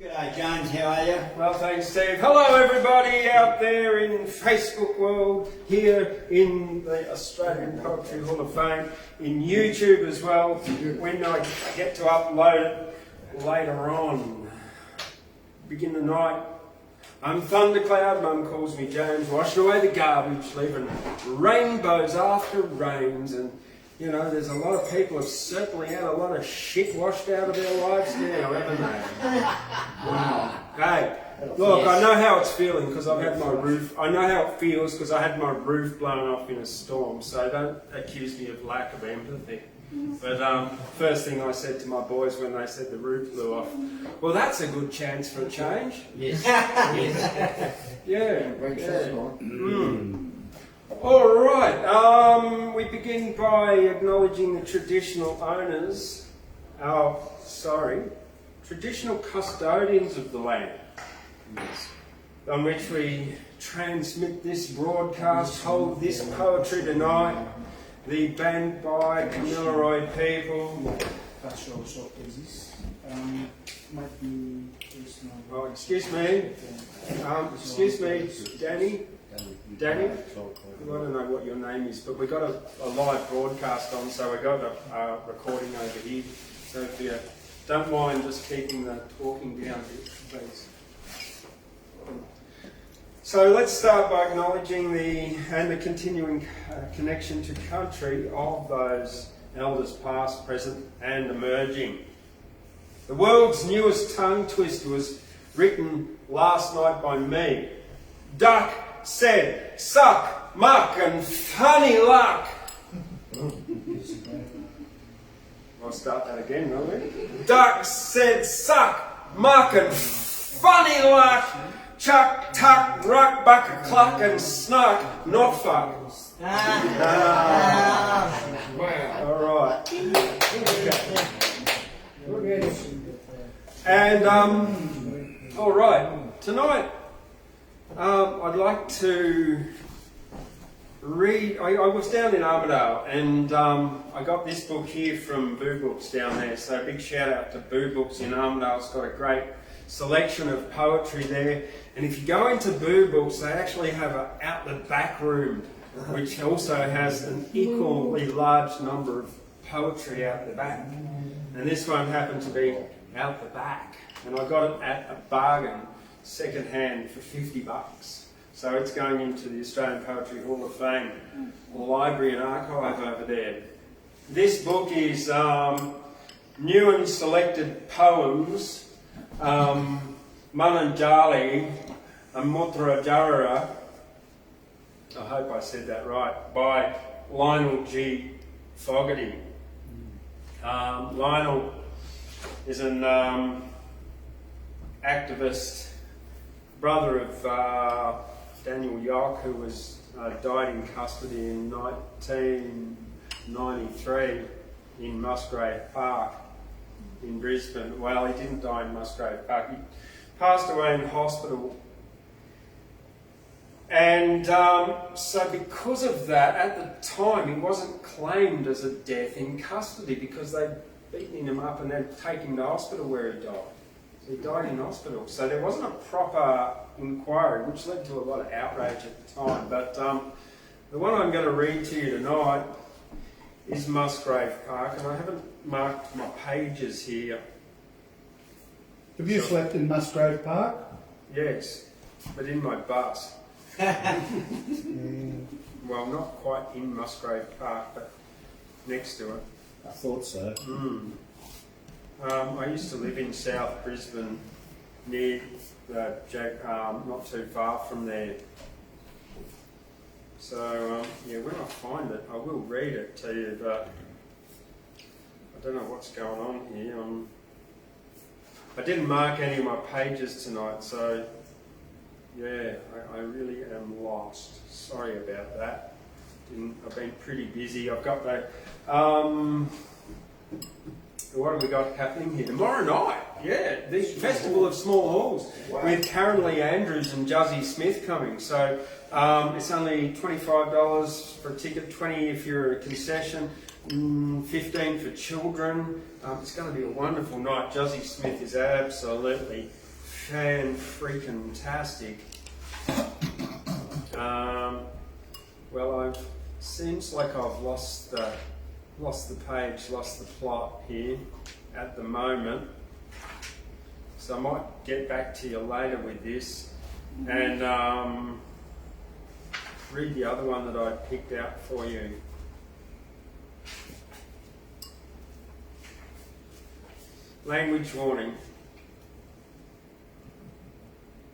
G'day James, how are you? Well, thanks Steve. Hello everybody out there in Facebook world, here in the Australian Poetry Hall of Fame, in YouTube as well, when I get to upload it later on. Begin the night. I'm Thundercloud, Mum calls me James, washing away the garbage, leaving rainbows after rains, and you know, there's a lot of people who've certainly had a lot of shit washed out of their lives now, haven't they? Wow. Hey, look, I know how it's feeling because I've had my roof, I know how it feels because I had my roof blown off in a storm, so don't accuse me of lack of empathy. But first thing I said to my boys when they said the roof blew off, well, that's a good chance for a change. Yes. Yes. Yeah. All right, we begin by acknowledging the traditional owners, traditional custodians of the land, on which we transmit this broadcast, hold this poetry tonight, the band by Camilleroy people. Oh, excuse me, Danny, I don't know what your name is, but we got a live broadcast on, so we got a recording over here. So if you don't mind just keeping the talking down a bit, please. So let's start by acknowledging the continuing connection to country of those elders past, present and emerging. The world's newest tongue twister was written last night by me. Duck said, suck, muck and funny luck. I'll start that again, will we? Duck said, suck, muck and funny luck. Chuck, tuck, ruck, buck, a cluck and snuck, not fuck. All right. And, all right, tonight I'd like to read, I was down in Armidale and I got this book here from Boo Books down there, so big shout out to Boo Books in Armidale. It's got a great selection of poetry there, and if you go into Boo Books they actually have an out the back room which also has an equally large number of poetry out the back, and this one happened to be out the back, and I got it at a bargain second hand for $50. So it's going into the Australian Poetry Hall of Fame Library and Archive over there. This book is new and selected poems, Munaldjali and Mutuerjaraera, I hope I said that right, by Lionel G. Fogarty. Lionel is an activist, brother of Daniel Yock, who was died in custody in 1993 in Musgrave Park in Brisbane. Well, he didn't die in Musgrave Park. He passed away in hospital. And so because of that, at the time, he wasn't claimed as a death in custody because they'd beaten him up and then taken him to hospital where he died. So he died in hospital. So there wasn't a proper inquiry, which led to a lot of outrage at the time. But the one I'm going to read to you tonight is Musgrave Park, and I haven't marked my pages here. Have you slept in Musgrave Park? Yes, but in my bus. Well, not quite in Musgrave Park, but next to it. I thought so. I used to live in South Brisbane, near not too far from there. So, yeah, when I find it, I will read it to you, but I don't know what's going on here. I didn't mark any of my pages tonight, so yeah, I really am lost. Sorry about that. I've been pretty busy. I've got the... what have we got happening here? Tomorrow night, yeah, the Festival of Small Halls with Caferlla Andrews and Juzzy Smith coming. So it's only $25 for a ticket, $20 if you're a concession, $15 for children. It's going to be a wonderful night. Juzzy Smith is absolutely fan-freaking-tastic. Well, seems like I've lost the page, lost the plot here at the moment. So I might get back to you later with this and read the other one that I picked out for you. Language warning.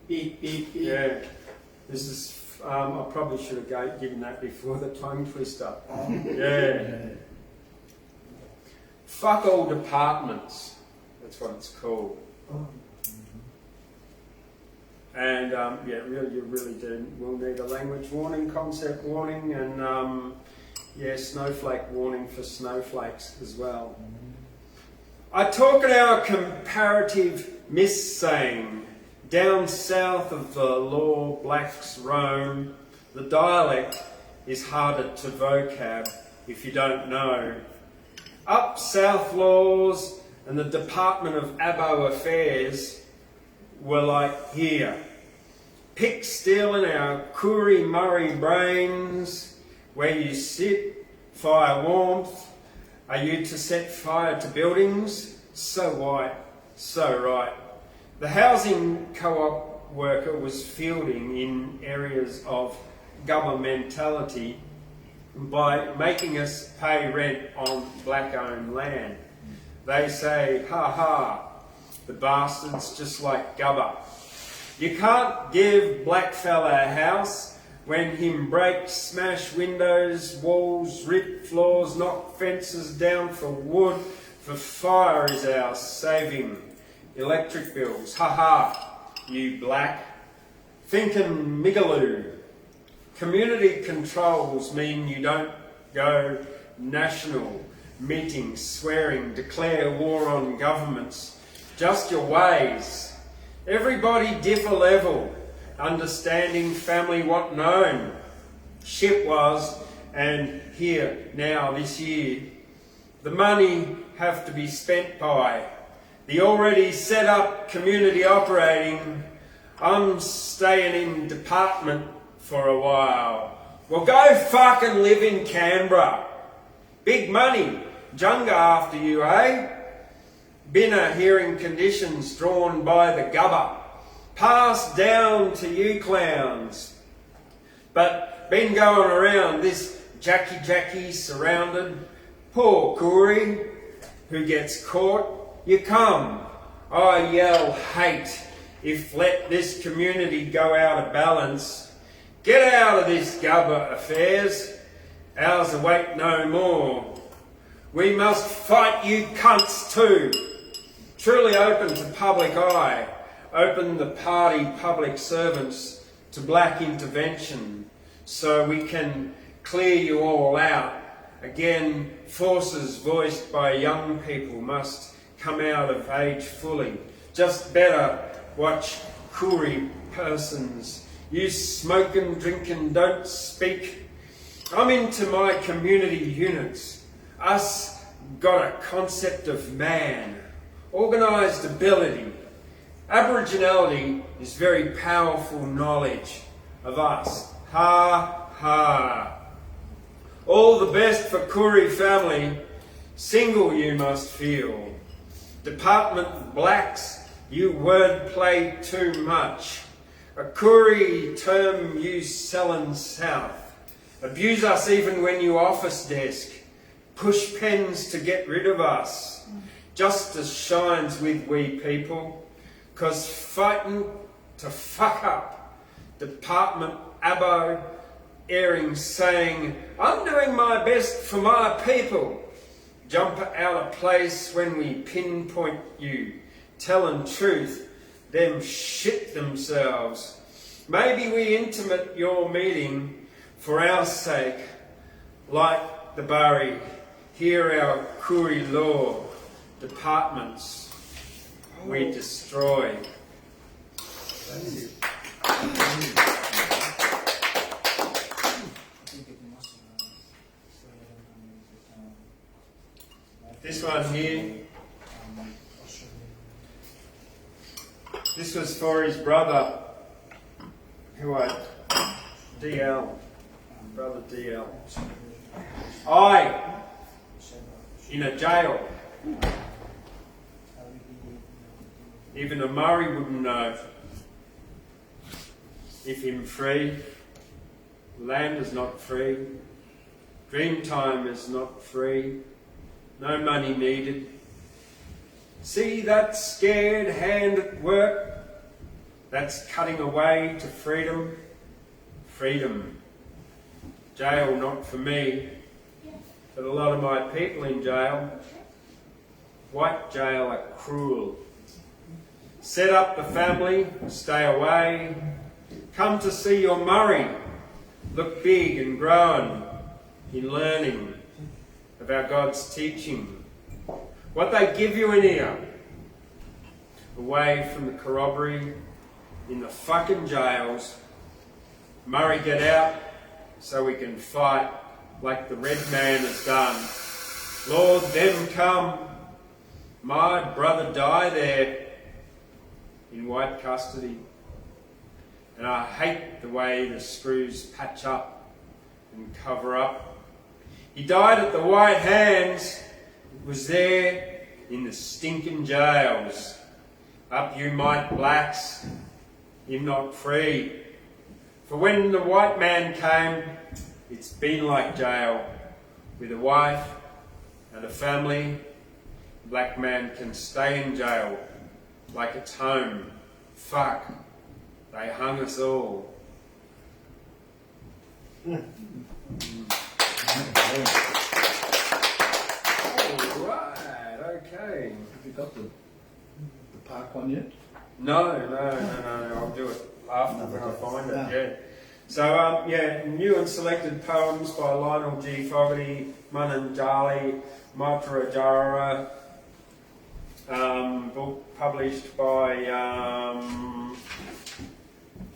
Beep, beep, beep. Yeah, this is. I probably should have given that before the tongue twister. Yeah. Fuck all departments. That's what it's called. And yeah, really, you really will need a language warning, concept warning, and yeah, snowflake warning for snowflakes as well. I talk in our comparative miss-saying. Down south of the law blacks roam. The dialect is harder to vocab if you don't know. Up south laws and the Department of Abo Affairs were like here. Pick stealing our Koori Murray brains. Where you sit, fire warmth. Are you to set fire to buildings? So white, so right. The housing co-op worker was fielding in areas of governmentality by making us pay rent on black-owned land. They say, ha ha, the bastards just like Gubba. You can't give blackfella a house when him break, smash windows, walls, rip floors, knock fences down for wood, for fire is our saving. Electric bills, haha, you black. Thinkin' Migaloo. Community controls mean you don't go national meetings, swearing, declare war on governments. Just your ways. Everybody differ level, understanding family what known. Shit was, and here now this year. The money have to be spent by the already set up community operating. I'm staying in department for a while. Well, go fucking live in Canberra. Big money. Junga after you, eh? Binner hearing conditions drawn by the gubba. Passed down to you clowns. But been going around this Jackie surrounded. Poor Koori, who gets caught. You come, I yell hate if let this community go out of balance. Get out of this gubba affairs, ours await no more. We must fight you cunts too. Truly open to public eye, open the party public servants to black intervention so we can clear you all out. Again, forces voiced by young people must come out of age fully. Just better watch Koori persons. You smoking, drinking, don't speak. I'm into my community units. Us got a concept of man, organised ability. Aboriginality is very powerful knowledge of us. Ha ha. All the best for Koori family. Single you must feel. Department blacks, you wordplay too much. A Koori term you sellin' south. Abuse us even when you office desk. Push pens to get rid of us. Justice shines with we people. 'Cause fighting to fuck up. Department Abo airing saying, I'm doing my best for my people. Jump out of place when we pinpoint you. Telling truth, them shit themselves. Maybe we intimate your meeting for our sake. Like the Bari, hear our Koori law. Departments we destroy. Thank you. This one here. This was for his brother, DL, brother DL. I, in a jail. Even a Murray wouldn't know. If him free, land is not free, dreamtime is not free, no money needed. See that scared hand at work? That's cutting away to freedom. Freedom. Jail not for me, but a lot of my people in jail. White jail are cruel. Set up the family, stay away. Come to see your Murray. Look big and grown in learning of our God's teaching. What they give you in here, away from the corroboree, in the fucking jails. Murray, get out so we can fight like the red man has done. Lord, them come. My brother die there in white custody. And I hate the way the screws patch up and cover up. He died at the White Hands. It was there in the stinking jails. Up you might blacks, him not free. For when the white man came, it's been like jail. With a wife and a family, black man can stay in jail like it's home. Fuck, they hung us all. Alright, okay. Have you got the park one yet? No, I'll do it after when I find it, yeah. So, new and selected poems by Lionel G. Fogarty, Munaldjali, Mutuerjaraera, book published by,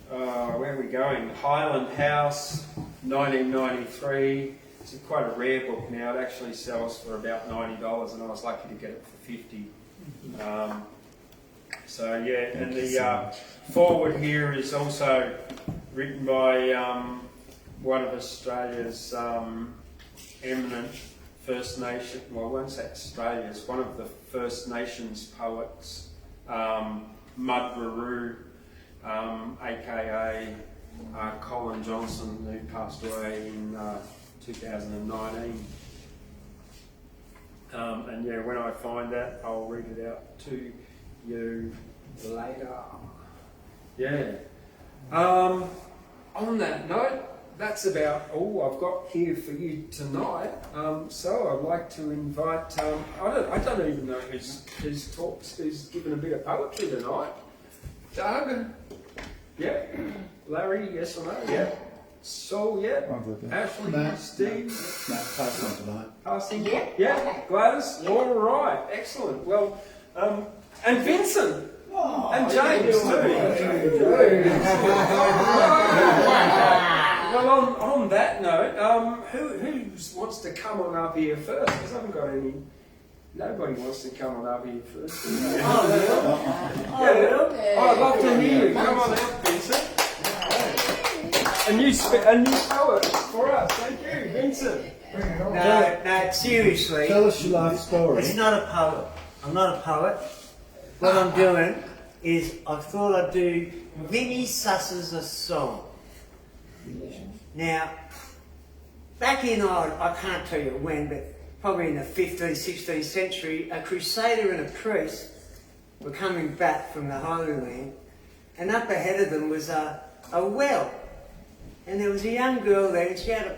where are we going? Hyland House, 1993. It's quite a rare book now. It actually sells for about $90 and I was lucky to get it for $50. And the foreword here is also written by one of Australia's eminent First Nation, well, I won't say Australia's, one of the First Nations poets, Mutuerjaraera, aka Colin Johnson, who passed away in 2019. When I find that, I'll read it out to you later. Yeah. On that note, that's about all I've got here for you tonight. So I'd like to invite, I don't even know who's given a bit of poetry tonight. Doug? Yeah. Larry, yes or no? Yeah. Saul, yeah. Ashley, No. Steve? No, pass on tonight. Passing? Yeah. Gladys? All right. Excellent. Well, and Vincent. And James too. Well, on that note, who wants to come on up here first? Because I haven't got any. Nobody wants to come on up here first. I'd love to hear you. Come on out, Vincent. A new poet for us. Thank you, Vincent. No, seriously. Tell us your life story. It's not a poet. I'm not a poet. What I'm doing is I thought I'd do Vinnie Susses a song. Now, back in, I can't tell you when, but probably in the 15th, 16th century, a crusader and a priest were coming back from the Holy Land, and up ahead of them was a well. And there was a young girl there, and she had a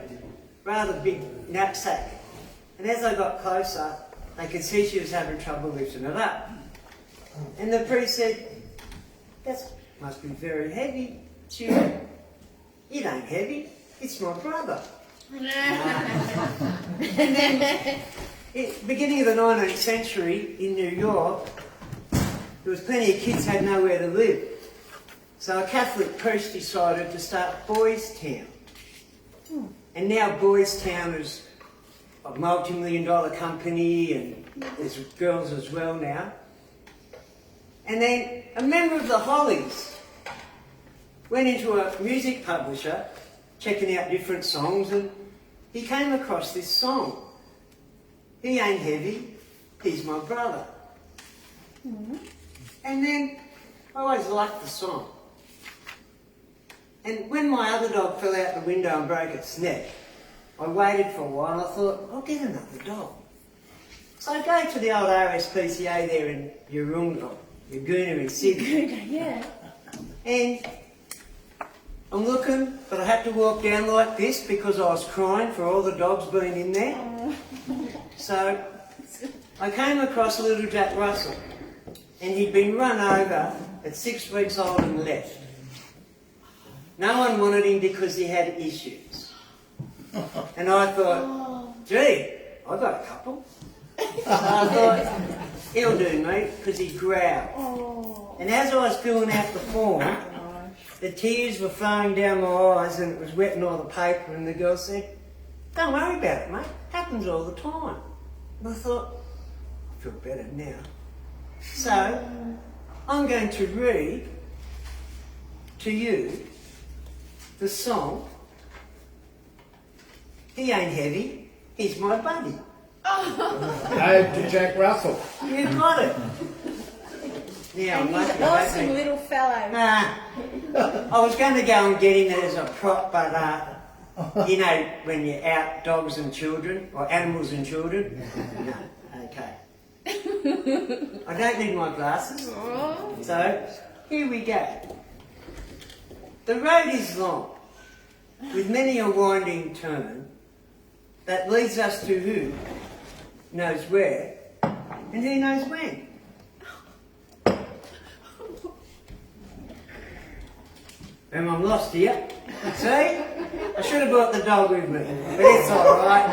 rather big knapsack. And as I got closer, I could see she was having trouble lifting it up. And the priest said, "That must be very heavy." She went, "It ain't heavy, it's my brother." And then, beginning of the 19th century in New York, there was plenty of kids who had nowhere to live. So a Catholic priest decided to start Boys Town. And now Boys Town is a multi-million-dollar company, and there's girls as well now. And then a member of the Hollies went into a music publisher checking out different songs, and he came across this song. He ain't heavy, he's my brother. And then I always liked the song. And when my other dog fell out the window and broke its neck, I waited for a while and I thought, I'll get another dog. So I go to the old RSPCA there in Urunga in Sydney. Yeah. And I'm looking, but I had to walk down like this because I was crying for all the dogs being in there. So I came across little Jack Russell, and he'd been run over at 6 weeks old and left. No one wanted him because he had issues. And I thought, gee, I've got a couple. So I thought, he'll do me, because he growled. And as I was filling out the form, the tears were flowing down my eyes and it was wetting all the paper, and the girl said, don't worry about it, mate. Happens all the time. And I thought, I feel better now. So, I'm going to read to you the song, He Ain't Heavy, He's My Buddy. Ode to Jack Russell. You got it. Yeah, And I'm he's lucky. an awesome little fellow. Nah, I was going to go and get him as a prop, but you know, when you're out, dogs and children, or animals and children. No, okay. I don't need my glasses. So, here we go. The road is long, with many a winding turn, that leads us to who knows where, and who knows when. And I'm lost here. See? I should have brought the dog with me, but it's alright.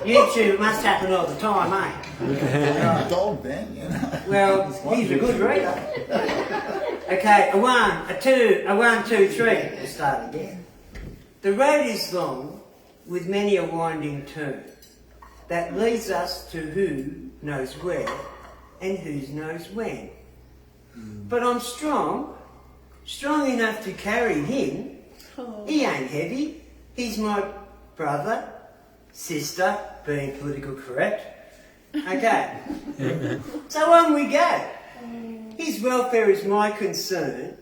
YouTube must happen all the time, eh? Dog then, you know. Well, he's a good reader. Okay, a 1, a 2, a 1, 2, 3. We'll start again. The road is long, with many a winding turn, that leads us to who knows where, and who knows when. But I'm strong enough to carry him. He ain't heavy. He's my brother, sister, being political correct. Okay. So on we go. His welfare is my concern.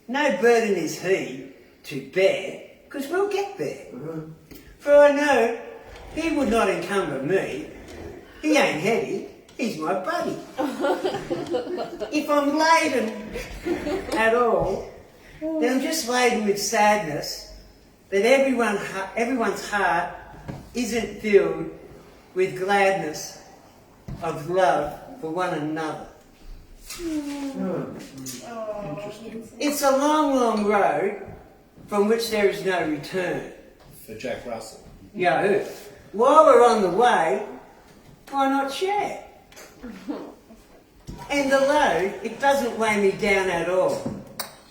No burden is he to bear, because we'll get there. For I know he would not encumber me. He ain't heavy. He's my buddy. If I'm laden at all, then I'm just laden with sadness that everyone's heart isn't filled with gladness of love for one another. It's a long, long road from which there is no return. For Jack Russell. Yeah. While we're on the way, why not share? And the load, it doesn't weigh me down at all.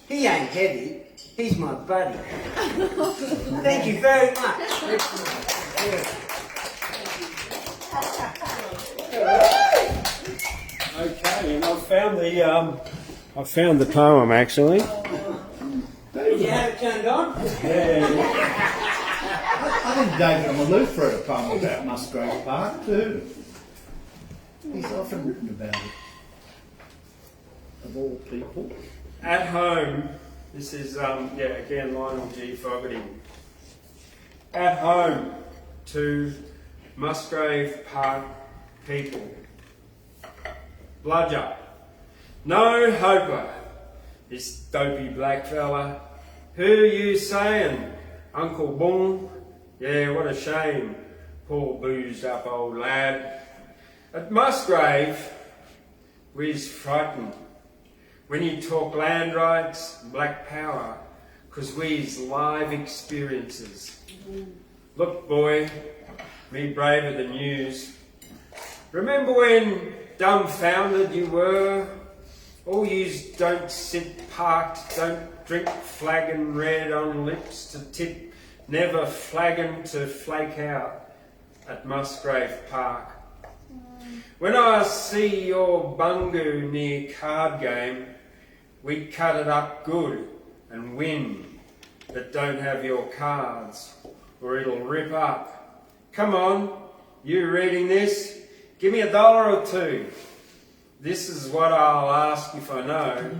He ain't heavy, he's my buddy. Thank you very much. Okay, and I found the poem actually. Did you have it turned on? Yeah. I think David Maloof wrote a poem about Musgrave Park too. He's often written about it. Of all people. At home, this is again Lionel G. Fogarty. At home to Musgrave Park people. Bludger. No hoper. This dopey black fella. Who you sayin'? Uncle Boom? Yeah, what a shame. Poor boozed up old lad. At Musgrave, we's frightened. When you talk land rights, black power, 'cause we's live experiences. Look, boy, me braver than yous. Remember when dumbfounded you were? All yous don't sit parked, don't drink flagon red on lips to tip, never flagon to flake out at Musgrave Park. When I see your bungu near card game, We cut it up good and win, but don't have your cards or it'll rip up. Come on, you reading this? Give me $1 or $2. This is what I'll ask if I know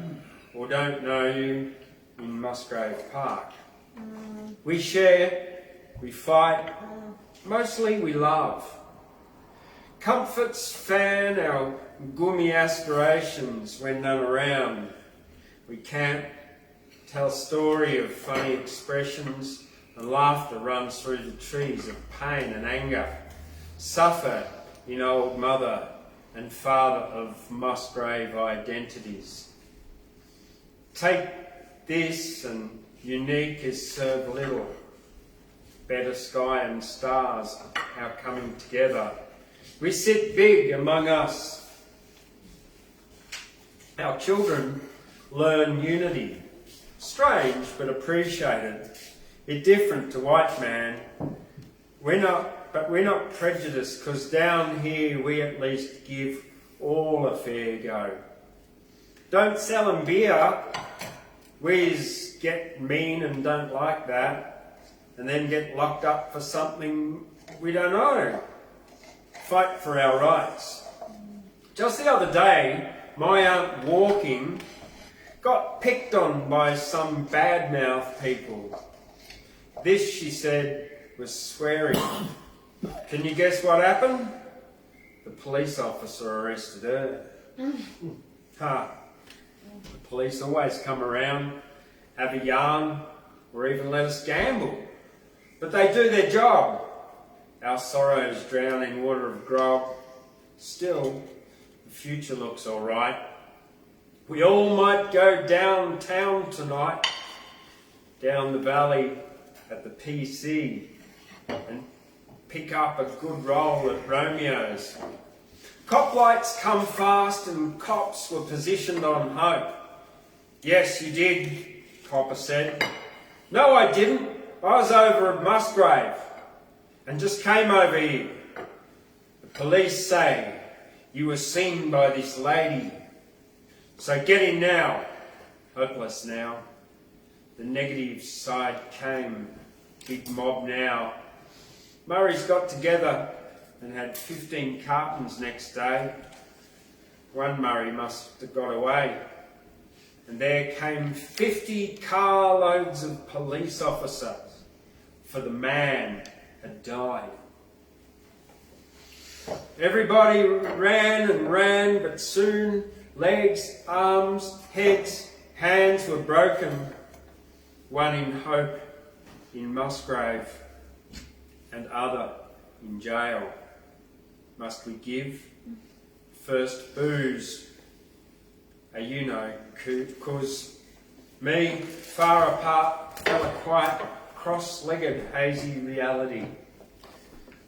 or don't know you in Musgrave Park. We share, we fight, mostly we love. Comforts fan our gummy aspirations when none around. We can't tell story of funny expressions and laughter runs through the trees of pain and anger. Suffer in old mother and father of Musgrave identities. Take this and unique is served little. Better sky and stars our coming together. We sit big among us. Our children learn unity. Strange but appreciated. It's different to white man. We're not prejudiced because down here we at least give all a fair go. Don't sell them beer. We get mean and don't like that and then get locked up for something we don't know. Fight for our rights. Just the other day, my aunt walking got picked on by some bad-mouth people. This, she said, was swearing. Can you guess what happened? The police officer arrested her. The police always come around, have a yarn, or even let us gamble. But they do their job. Our sorrows drown in water of grog. Still, the future looks all right. We all might go downtown tonight, down the valley at the PC, and pick up a good roll at Romeo's. Cop lights come fast and cops were positioned on hope. Yes, you did, Copper said. No, I didn't. I was over at Musgrave and just came over here. The police say you were seen by this lady. So get in now. Hopeless now. The negative side came. Big mob now. Murray's got together and had 15 cartons next day. One Murray must have got away. And there came 50 carloads of police officers, for the man had died. Everybody ran and ran, but soon legs, arms, heads, hands were broken. One in Hope in Musgrave and other in jail. Must we give first booze? You know, 'cause me, far apart, fell a quiet, cross-legged, hazy reality.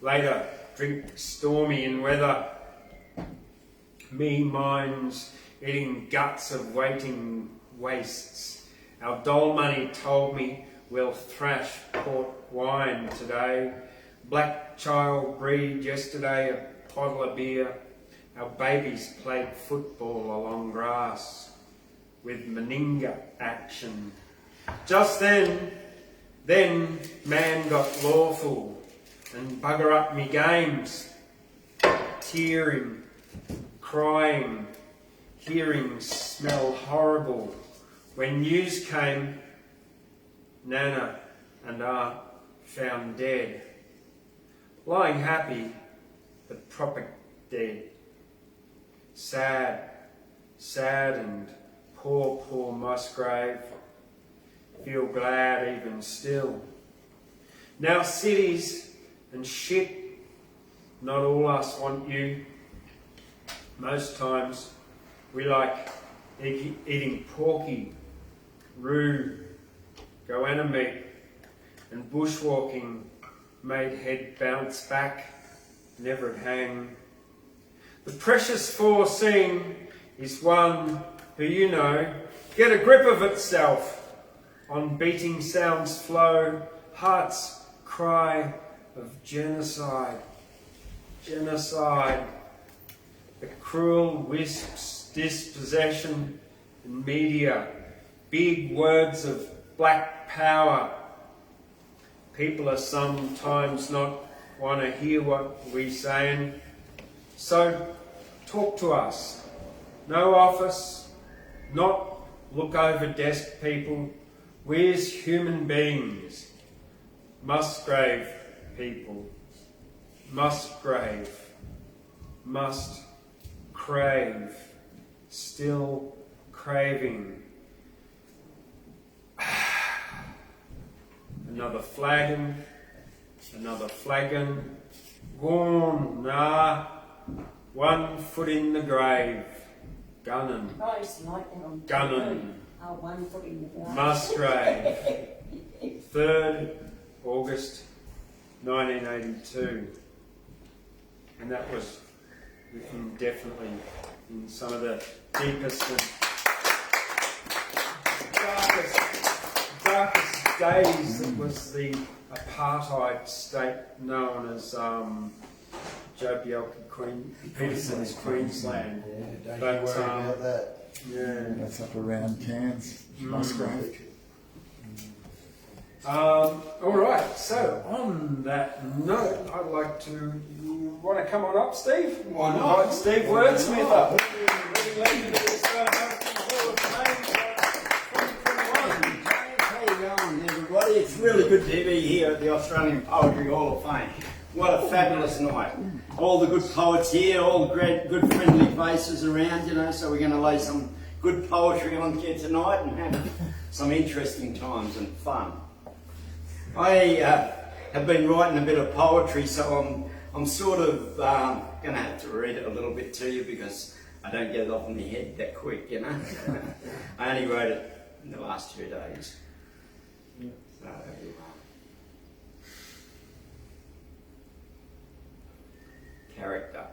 Later, drink stormy in weather. Me minds eating guts of waiting wastes. Our doll money told me we'll thrash port wine today. Black child breed yesterday, a bottle of beer. Our babies played football along grass with Meninga action. Just then man got lawful and bugger up me games. Tearing, crying, hearing smell horrible. When news came, Nana and Aunt found dead. Lying happy, but proper dead. Sad, sad and poor Musgrave. Feel glad even still. Now cities and shit, not all us want you. Most times we like eating porky, roo, goanna meat and bushwalking made head bounce back, never hang. The precious foreseen is one who, you know, get a grip of itself. On beating sounds flow, hearts cry of genocide. Genocide. The cruel wisp's dispossession and media, big words of black power. People are sometimes not want to hear what we're saying, so talk to us. No office, not look over desk people. We're human beings. Musgrave people. Musgrave. Must crave. Still craving. Another flagon. Another flagon. Gone, nah. 1 foot in the grave. Gunnin'. Oh, it's lightning on. Gunnin'. Oh, 1 foot in the ground. Musgrave. 3rd August 1982. And that was written definitely in some of the deepest and darkest days. It was the apartheid state known as Peterson's Queensland. Yeah, don't But, you worry about that. Yeah. That's up around Cairns, Musgrave. All right, so on that note, I'd like to, you want to come on up, Steve? Why not? Invite Steve Wordsmith up. How you going, everybody? It's really good to be here at the Australian Poetry Hall of Fame. What a fabulous night. All the good poets here, all the great, good friendly faces around, you know, so we're going to lay some good poetry on here tonight and have some interesting times and fun. I have been writing a bit of poetry, so I'm sort of going to have to read it a little bit to you because I don't get it off in my head that quick, you know. I only wrote it in the last 2 days. So, character.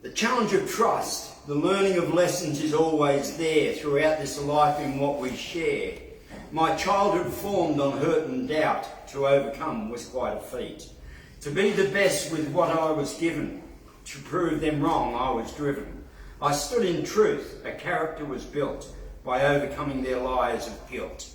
The challenge of trust, the learning of lessons is always there throughout this life in what we share. My childhood formed on hurt and doubt, to overcome was quite a feat. To be the best with what I was given, to prove them wrong I was driven. I stood in truth, a character was built by overcoming their lies of guilt.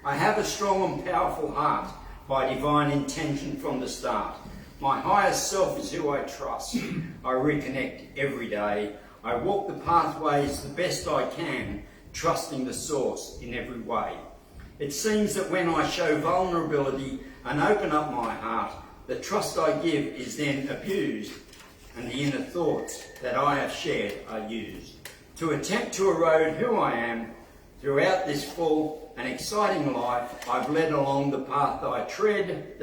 I have a strong and powerful heart by divine intention from the start. My higher self is who I trust. I reconnect every day. I walk the pathways the best I can, trusting the source in every way. It seems that when I show vulnerability and open up my heart, the trust I give is then abused, and the inner thoughts that I have shared are used. To attempt to erode who I am throughout this full and exciting life, I've led along the path that I tread.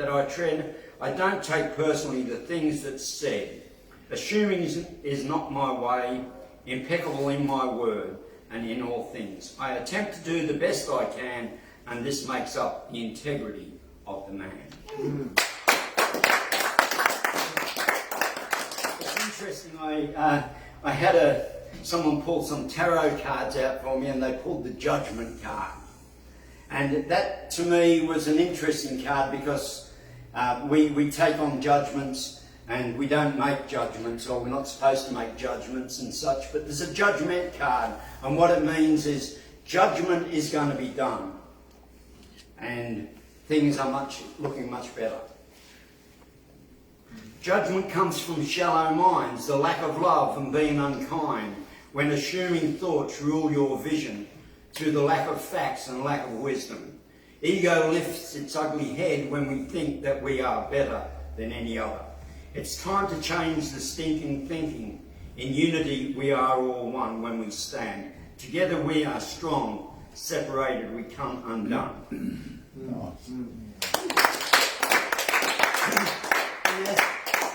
I don't take personally the things that's said. Assuming is not my way, impeccable in my word and in all things. I attempt to do the best I can, and this makes up the integrity of the man. It's interesting, I had someone pull some tarot cards out for me, and they pulled the Judgment card. And that to me was an interesting card because we take on judgments and we don't make judgments, or we're not supposed to make judgments and such, but there's a Judgment card, and what it means is judgment is going to be done and things are looking much better. Judgment comes from shallow minds, the lack of love and being unkind, when assuming thoughts rule your vision through the lack of facts and lack of wisdom. Ego lifts its ugly head when we think that we are better than any other. It's time to change the stinking thinking. In unity we are all one when we stand. Together we are strong, separated we come undone.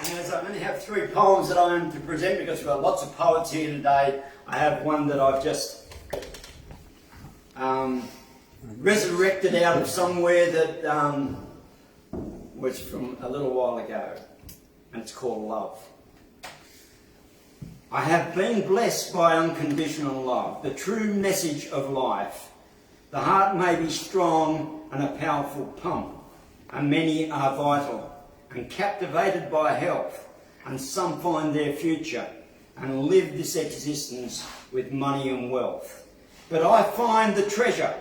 And as I only have 3 poems that I am to present, because we've got lots of poets here today, I have one that I've just resurrected out of somewhere that was from a little while ago, and it's called Love. I have been blessed by unconditional love, the true message of life. The heart may be strong and a powerful pump, and many are vital and captivated by health, and some find their future and live this existence with money and wealth. But I found the treasure,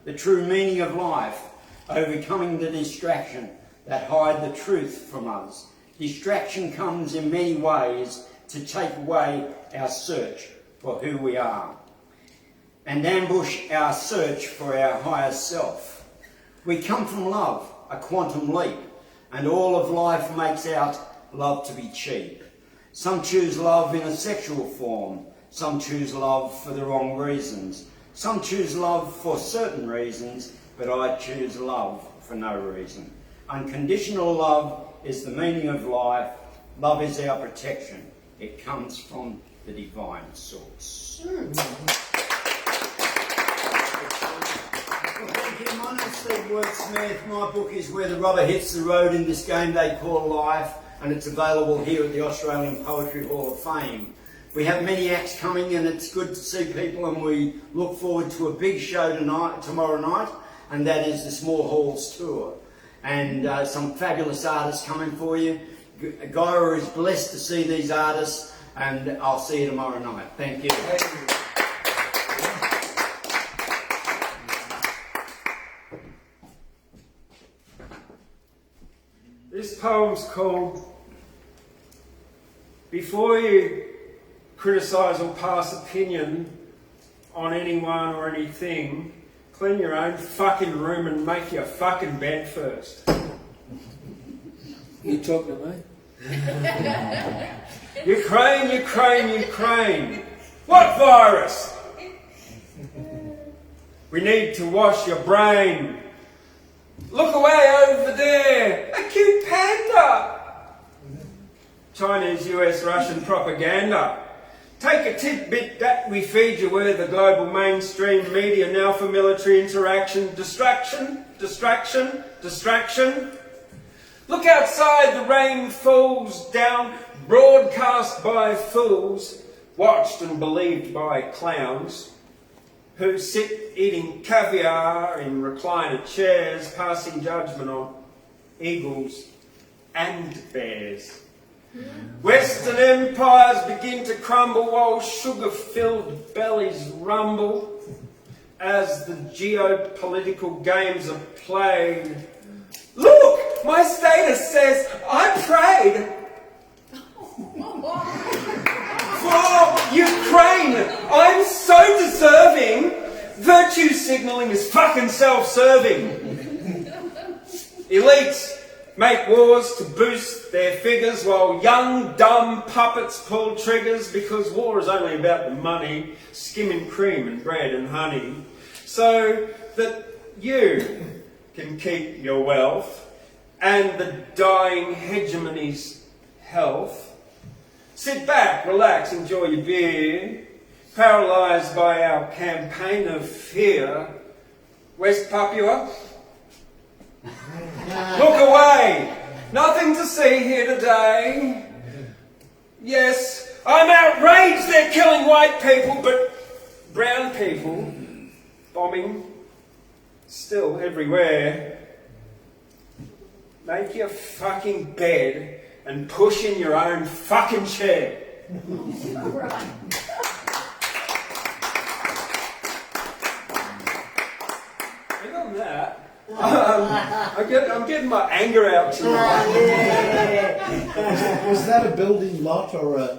the true meaning of life, overcoming the distraction that hide the truth from us. Distraction comes in many ways to take away our search for who we are and ambush our search for our higher self. We come from love, a quantum leap, and all of life makes out love to be cheap. Some choose love in a sexual form, some choose love for the wrong reasons, some choose love for certain reasons, but I choose love for no reason. Unconditional love is the meaning of life. Love is our protection. It comes from the divine source. Thank you. My name's Steve Wordsmith. My book is Where the Rubber Hits the Road in This Game They Call Life, and it's available here at the Australian Poetry Hall of Fame. We have many acts coming, and it's good to see people, and we look forward to a big show tomorrow night, and that is the Small Halls Tour. And some fabulous artists coming for you. Gaia is blessed to see these artists, and I'll see you tomorrow night. Thank you. This poem's called Before You Criticise or Pass Opinion on Anyone or Anything, clean your own fucking room and make your fucking bed first. You talking to me? Ukraine, Ukraine, Ukraine. What virus? We need to wash your brain. Look away over there. A cute panda. Chinese, US, Russian propaganda. Take a tidbit that we feed you with the global mainstream media now for military interaction. Distraction, distraction, distraction. Look outside, the rain falls down, broadcast by fools, watched and believed by clowns, who sit eating caviar in recliner chairs, passing judgment on eagles and bears. Western empires begin to crumble while sugar-filled bellies rumble as the geopolitical games are played. Look, my status says I prayed for Ukraine. I'm so deserving. Virtue signalling is fucking self-serving. Elites make wars to boost their figures while young, dumb puppets pull triggers because war is only about the money, skimming cream and bread and honey, so that you can keep your wealth and the dying hegemony's health. Sit back, relax, enjoy your beer, paralysed by our campaign of fear. West Papua? Look away! Nothing to see here today. Yes, I'm outraged they're killing white people, but brown people bombing still everywhere. Make your fucking bed and push in your own fucking chair. And on that, I'm getting my anger out tonight. Was that a building lot or a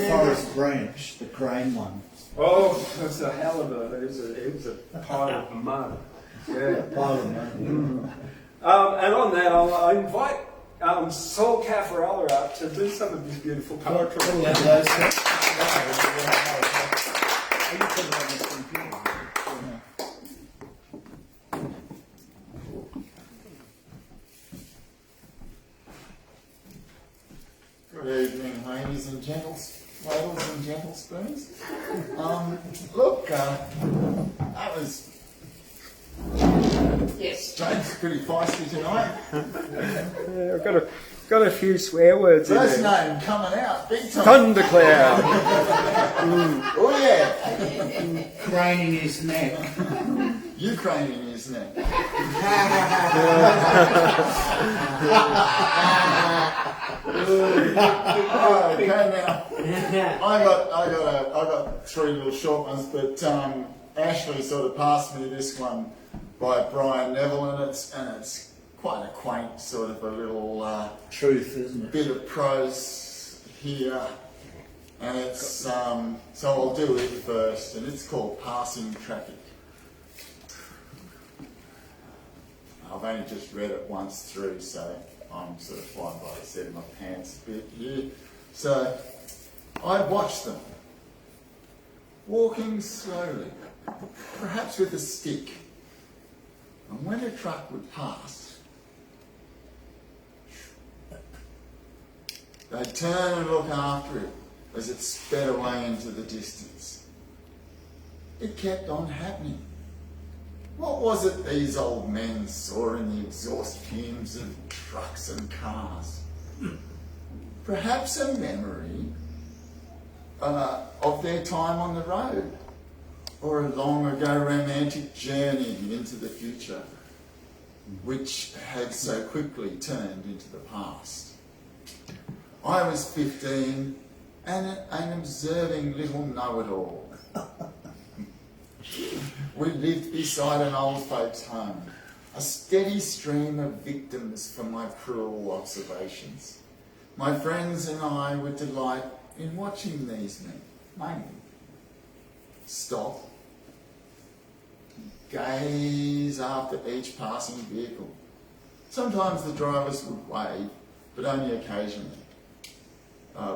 forest branch, the crane one? Oh, it's a hell of a, it was a pile of mud. Yeah. A pile of mud. And on that, I'll invite Saul Caferlla up to do some of his beautiful poetry. Good evening, ladies and ladles and gentle spoons. Look, that was... Yes, James is pretty feisty tonight. Yeah, I've got a few swear words First in there. name coming out, big time. Thundercloud. Oh yeah. Craning his neck. Ukrainian, isn't it? Okay, now I got three little short ones, but Ashley sort of passed me this one by Brian Neville, and it's quite a quaint sort of a little Truth, isn't it? bit of prose here, and it's so I'll do it first, and it's called Passing Traffic. I've only just read it once through, so I'm sort of flying by the seat of my pants a bit here. So I watched them walking slowly, perhaps with a stick, and when a truck would pass, they'd turn and look after it as it sped away into the distance. It kept on happening. What was it these old men saw in the exhaust fumes of trucks and cars? Perhaps a memory of their time on the road, or a long ago romantic journey into the future, which had so quickly turned into the past. I was 15 and an observing little know-it-all. We lived beside an old folks' home, a steady stream of victims for my cruel observations. My friends and I would delight in watching these men, mainly stop, gaze after each passing vehicle. Sometimes the drivers would wave, but only occasionally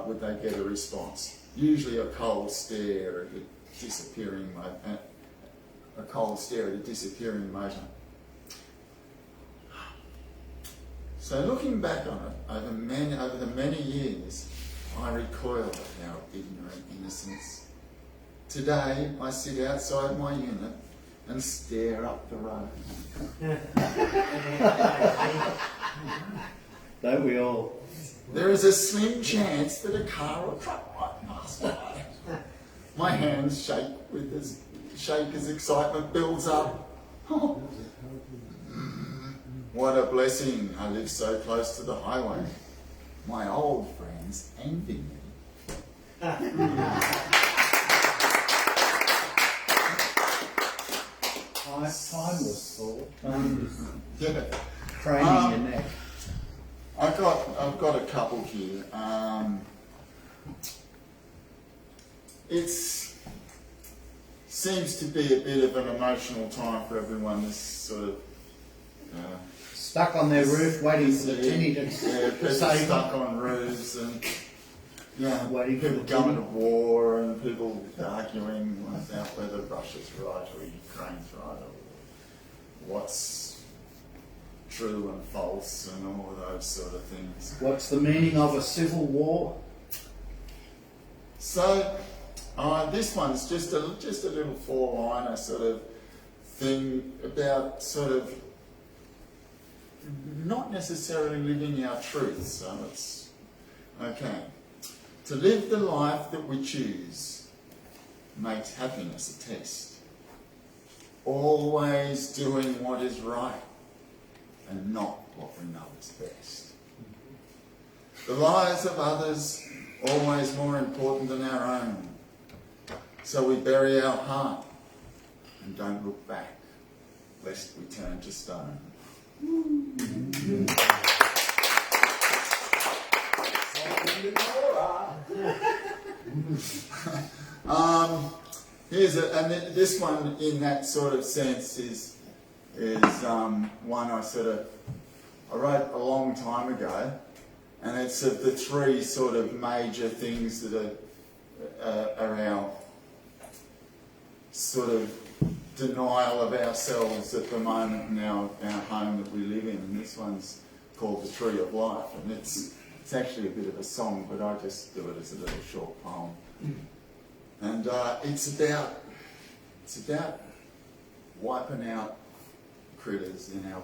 would they get a response. Usually a cold stare at a disappearing motor. So looking back on it, over the many years, I recoil at our ignorant innocence. Today, I sit outside my unit and stare up the road. Don't we all? There is a slim chance that a car or truck might pass by. My hands shake as excitement builds up. Oh. What a blessing, I live so close to the highway. My old friends envy me. Timeless thought. Yeah. Craning your neck. I've got a couple here. It seems to be a bit of an emotional time for everyone. This sort of Stuck on their roof, waiting for the tinny to people save stuck them. on roofs, and Waiting for people the going to tinny. war, and people arguing about whether Russia's right or Ukraine's right, or what's true and false, and all of those sort of things. What's the meaning of a civil war? So this one's just a little four-liner sort of thing about sort of not necessarily living our truth. So it's okay. To live the life that we choose makes happiness a test. Always doing what is right and not what we know is best. The lives of others always more important than our own. So we bury our heart and don't look back, lest we turn to stone. This one in that sort of sense is one I wrote a long time ago, and it's of the three sort of major things that are our sort of denial of ourselves at the moment in our home that we live in. And this one's called The Tree of Life, and it's actually a bit of a song, but I just do it as a little short poem. And it's about wiping out critters in our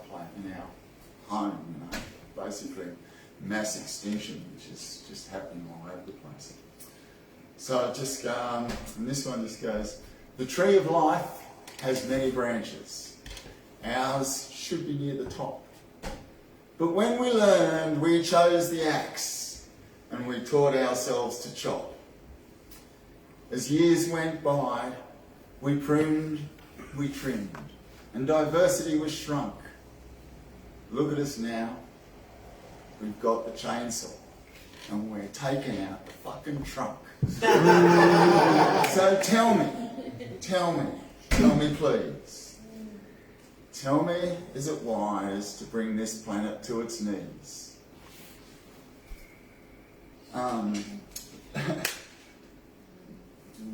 home, you know, basically mass extinction, which is just happening all over the place. So and this one just goes, the tree of life has many branches. Ours should be near the top. But when we learned, we chose the axe and we taught ourselves to chop. As years went by, we pruned, we trimmed, and diversity was shrunk. Look at us now. We've got the chainsaw and we're taking out the fucking trunk. So tell me please. Tell me, is it wise to bring this planet to its knees?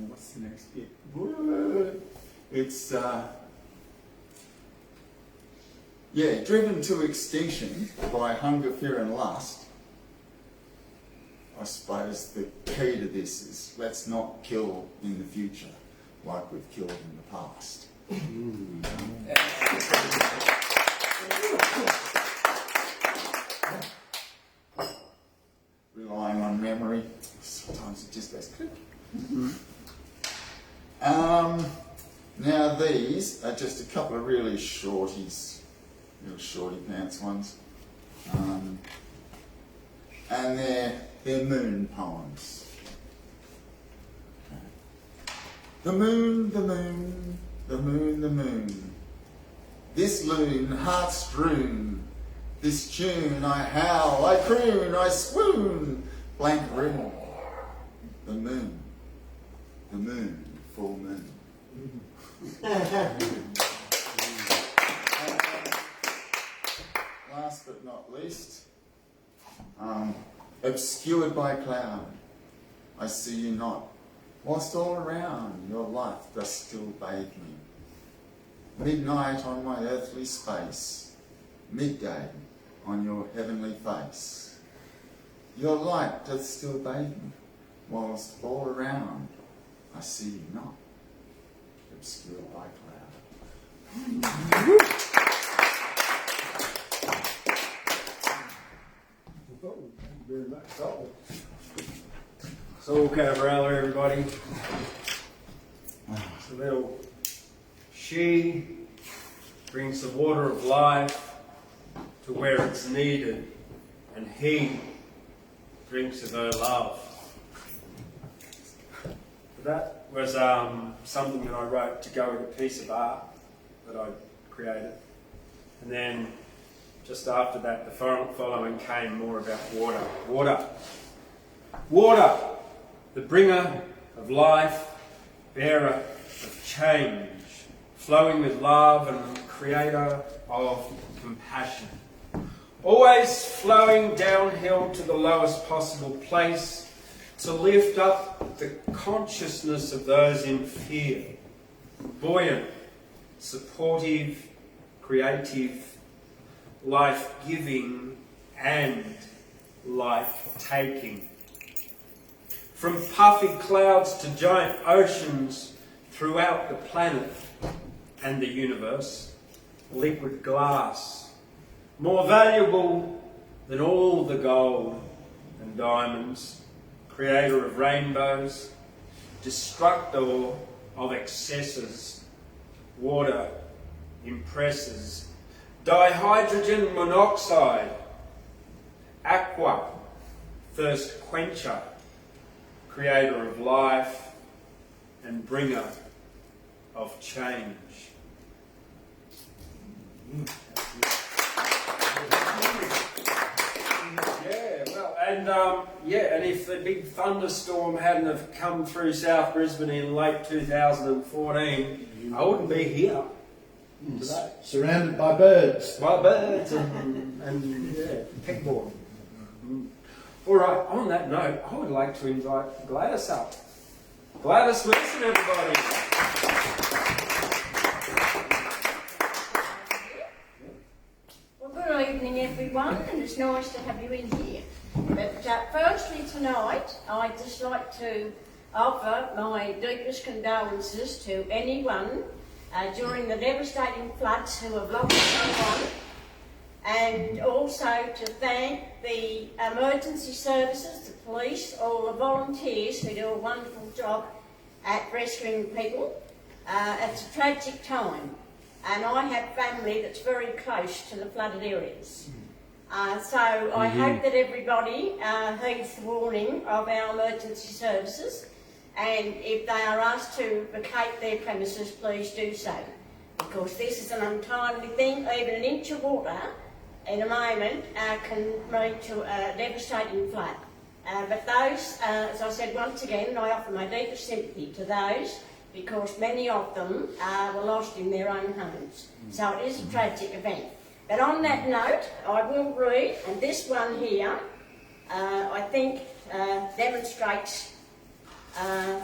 What's the next bit? It's, driven to extinction by hunger, fear and lust. I suppose the key to this is let's not kill in the future like we've killed in the past. Relying on memory, sometimes it just goes click. Now these are just a couple of really shorties, little shorty pants ones, and they're moon poems. The moon, the moon, the moon, the moon. This loon, heart strewn. This tune, I howl, I croon, I swoon. Blank room. The moon, full moon. Last but not least, obscured by cloud, I see you not. Whilst all around your life does still bathe me. Midnight on my earthly space, midday on your heavenly face. Your light doth still bathe me, whilst all around I see you not. Obscured by cloud. Thank you very much, Saul. Saul Caferlla, everybody. So little she brings the water of life to where it's needed, and he drinks of her love. That was something that I wrote to go with a piece of art that I created. And then just after that, the following came more about water. Water. Water, the bringer of life, bearer of change, flowing with love and creator of compassion. Always flowing downhill to the lowest possible place to lift up the consciousness of those in fear. Buoyant, supportive, creative, life-giving and life-taking. From puffy clouds to giant oceans throughout the planet and the universe, liquid glass, more valuable than all the gold and diamonds, creator of rainbows, destructor of excesses, water impresses, dihydrogen monoxide, aqua, thirst quencher, creator of life and bringer of change. And if the big thunderstorm hadn't have come through South Brisbane in late 2014, I wouldn't be here today. Surrounded by birds. By birds and pegboard. All right, on that note, I would like to invite Gladys up. Gladys Wilson, everybody. Well, good evening, everyone, and it's nice to have you in here. But firstly tonight, I'd just like to offer my deepest condolences to anyone during the devastating floods who have lost someone, and also to thank the emergency services, the police, all the volunteers who do a wonderful job at rescuing people. It's a tragic time, and I have family that's very close to the flooded areas. So I hope that everybody heeds the warning of our emergency services, and if they are asked to vacate their premises, please do so, because this is an untimely thing. Even an inch of water in a moment can lead to a devastating flood. But those, as I said once again, I offer my deepest sympathy to those, because many of them were lost in their own homes. So it is a tragic event. But on that note, I will read, and this one here, I think demonstrates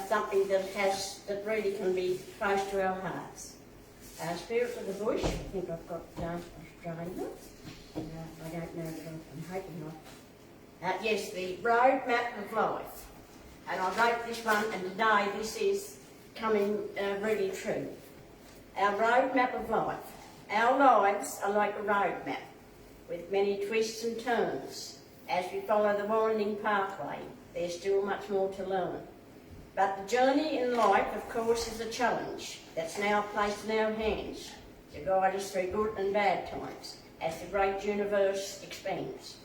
something that really can be close to our hearts. Spirit of the Bush, I think I've got Australia. I don't know, but I'm hoping not. Yes, the road map of life. And I wrote this one, and today this is coming really true. Our road map of life. Our lives are like a road map, with many twists and turns. As we follow the winding pathway, there's still much more to learn. But the journey in life, of course, is a challenge that's now placed in our hands to guide us through good and bad times as the great universe expands.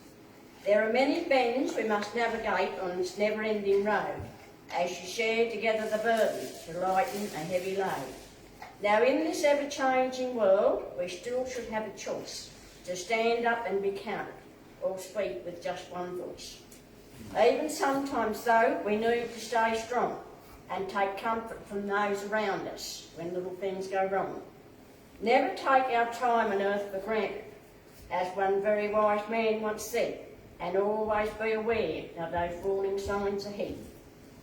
There are many bends we must navigate on this never-ending road as you share together the burden to lighten a heavy load. Now, in this ever-changing world, we still should have a choice to stand up and be counted, or speak with just one voice. Even sometimes, though, we need to stay strong and take comfort from those around us when little things go wrong. Never take our time on earth for granted, as one very wise man once said, and always be aware of those warning signs ahead.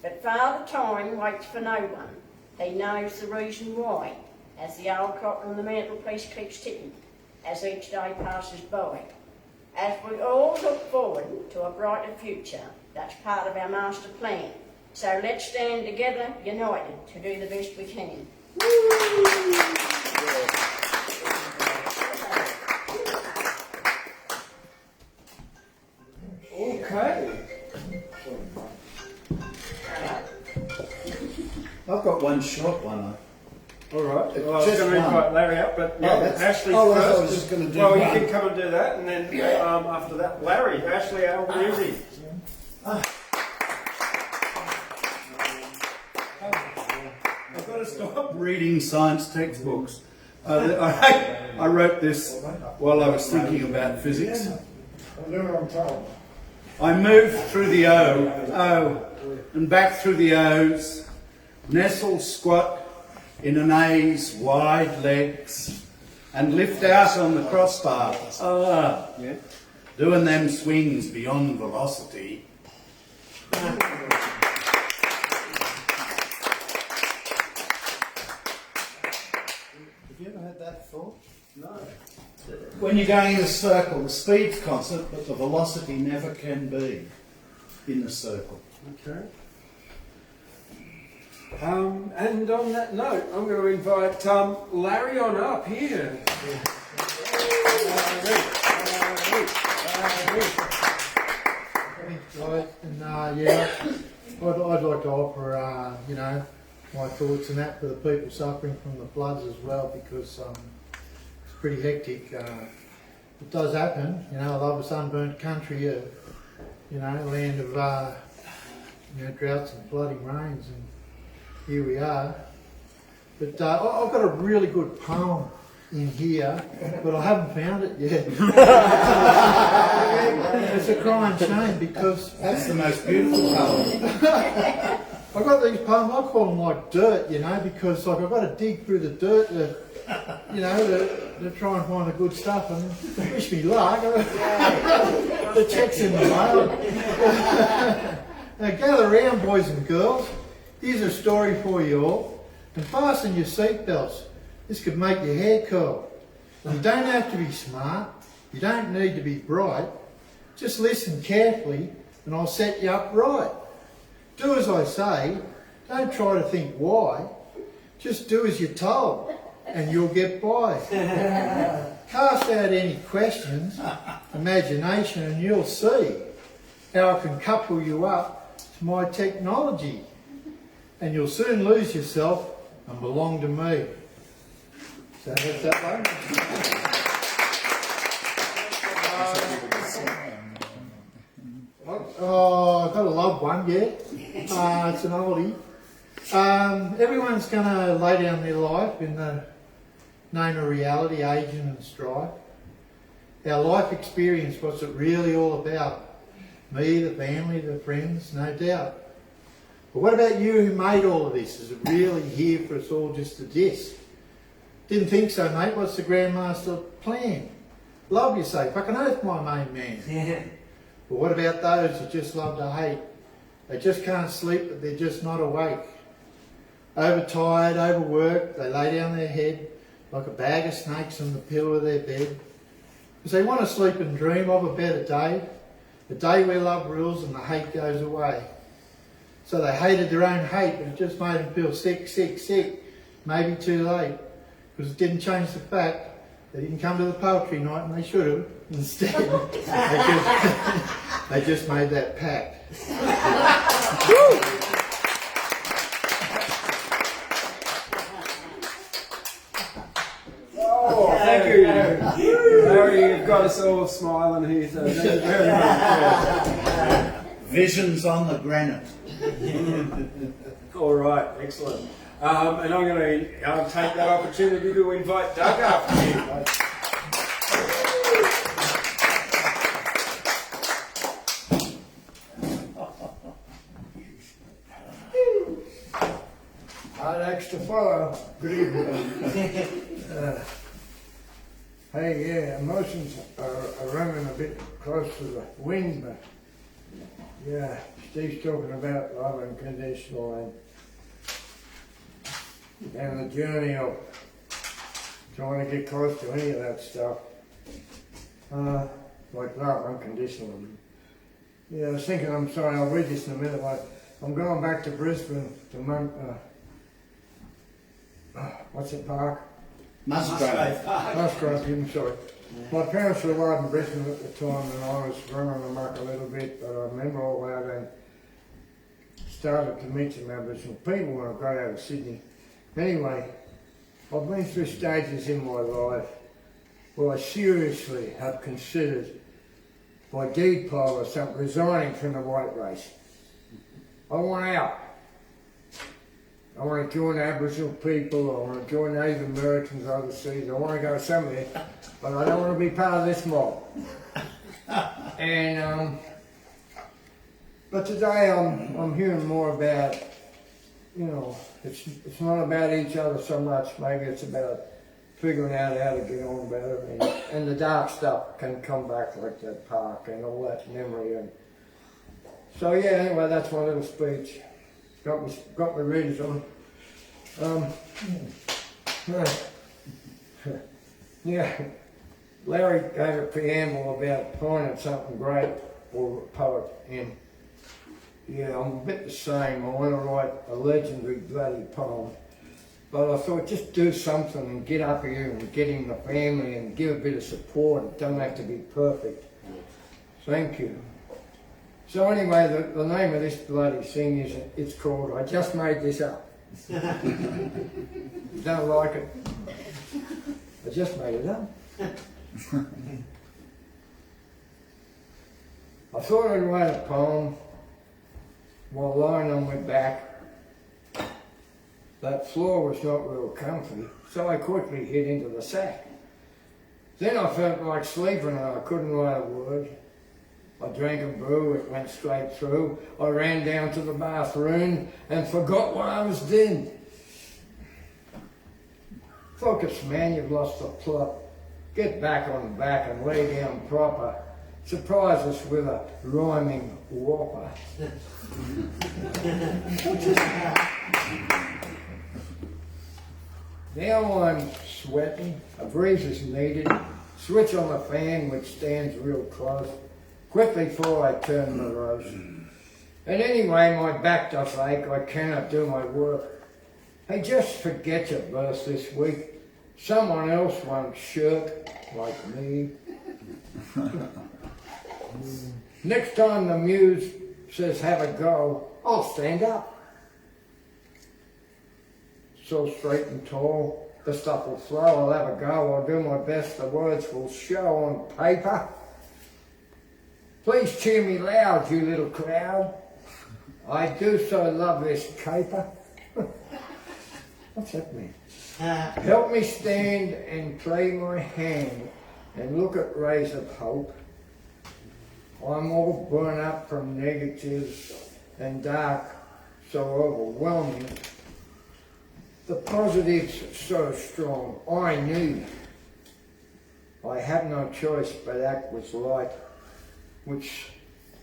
But Father Time waits for no one. He knows the reason why, as the old clock on the mantelpiece keeps ticking, as each day passes by. As we all look forward to a brighter future, that's part of our master plan. So let's stand together, united, to do the best we can. Okay. I've got one short one. All right. It's Well, I was just going to one. invite Larry up, but Oh, that's- Ashley oh, I first. thought I was just gonna do well, one. you can come and do that, and then after that, Larry, Ashley, Albanese. I've got to stop reading science textbooks. I wrote this while I was thinking about physics. I moved through the O, and back through the O's, nestle squat in an A's wide legs, and lift out on the crossbar, doing them swings beyond velocity. Have you ever had that before? No. When you're going in a circle, the speed's constant, but the velocity never can be in the circle. Okay. And on that note, I'm going to invite Larry on up here. Right, and I'd like to offer, my thoughts and that for the people suffering from the floods as well, because it's pretty hectic. It does happen, I love a sunburnt country, land of droughts and flooding rains, and here we are. But I've got a really good poem in here, but I haven't found it yet. It's a crying shame, because That's the most beautiful colour. I've got these poems, I call them like dirt, because I've got to dig through the dirt to try and find the good stuff, and wish me luck. The check's in the mail. Now gather round, boys and girls. Here's a story for you all, and fasten your seatbelts. This could make your hair curl. You don't have to be smart, you don't need to be bright. Just listen carefully and I'll set you up right. Do as I say, don't try to think why. Just do as you're told and you'll get by. Cast out any questions, imagination, and you'll see how I can couple you up to my technology. And you'll soon lose yourself and belong to me. So that's that one. Oh, I've got a loved one, yeah. It's an oldie. Everyone's going to lay down their life in the name of reality, aging and strife. Our life experience, what's it really all about? Me, the family, the friends, no doubt. But what about you who made all of this? Is it really here for us all just to diss? Didn't think so, mate. What's the Grandmaster plan? Love, you say. Fucking oath, my main man. Yeah. But what about those who just love to hate? They just can't sleep, but they're just not awake. Overtired, overworked, they lay down their head like a bag of snakes on the pillow of their bed. Because they want to sleep and dream of a better day, a day where love rules and the hate goes away. So they hated their own hate, but it just made them feel sick, sick, sick. Maybe too late, because it didn't change the fact they didn't come to the poetry night, and they should have. Instead, they just made that pact. Oh, thank you. Larry, you've got us all smiling here, so thank you very much. Visions on the granite. All right, excellent. And I'm going to take that opportunity to invite Doug up here. I'd extra follow. Good evening. Hey, yeah, emotions are running a bit close to the wind, but yeah, Steve's talking about love unconditional and the journey of trying to get close to any of that stuff. Like love unconditionally. Yeah, I was thinking, I'm sorry, I'll read this in a minute, but I'm going back to Brisbane to what's the park? Musgrave. Musgrave, I'm sorry. My parents were alive in Brisbane at the time and I was running amok a little bit, but I remember all that and started to meet some Aboriginal people when I got out of Sydney. Anyway, I've been through stages in my life where I seriously have considered by deed poll or something resigning from the white race. I want out. I want to join Aboriginal people, I want to join Native Americans overseas, I want to go somewhere, but I don't want to be part of this mob. And, but today I'm hearing more about, you know, it's not about each other so much, maybe it's about figuring out how to get on better, and the dark stuff can come back like that park and all that memory. And so yeah, anyway, that's my little speech. Got my readers on. Yeah, Larry gave a preamble about finding something great for a poet, and yeah, I'm a bit the same. I want to write a legendary bloody poem, but I thought just do something and get up here and get in the family and give a bit of support. It doesn't have to be perfect. Thank you. So anyway, the name of this bloody thing is, it's called I Just Made This Up. You don't like it? I just made it up. I thought I'd write a poem while Lionel went back. That floor was not real comfy, so I quickly hid into the sack. Then I felt like sleeping and I couldn't write a word. I drank a brew, it went straight through. I ran down to the bathroom and forgot what I was doing. Focus, man, you've lost the plot. Get back on the back and lay down proper. Surprise us with a rhyming whopper. Now I'm sweating, a breeze is needed. Switch on the fan which stands real close. Quickly before I turn the rose. And anyway, my back does ache, I cannot do my work. Hey, just forget your verse this week. Someone else won't shirk like me. Next time the muse says have a go, I'll stand up. So straight and tall, The stuff will flow, I'll have a go, I'll do my best, the words will show on paper. Please cheer me loud, you little crowd. I do so love this caper. What's that mean? Help me stand and play my hand and look at rays of hope. I'm all burnt up from negatives and dark, so overwhelming. The positives so strong, I knew. I had no choice but act with light, which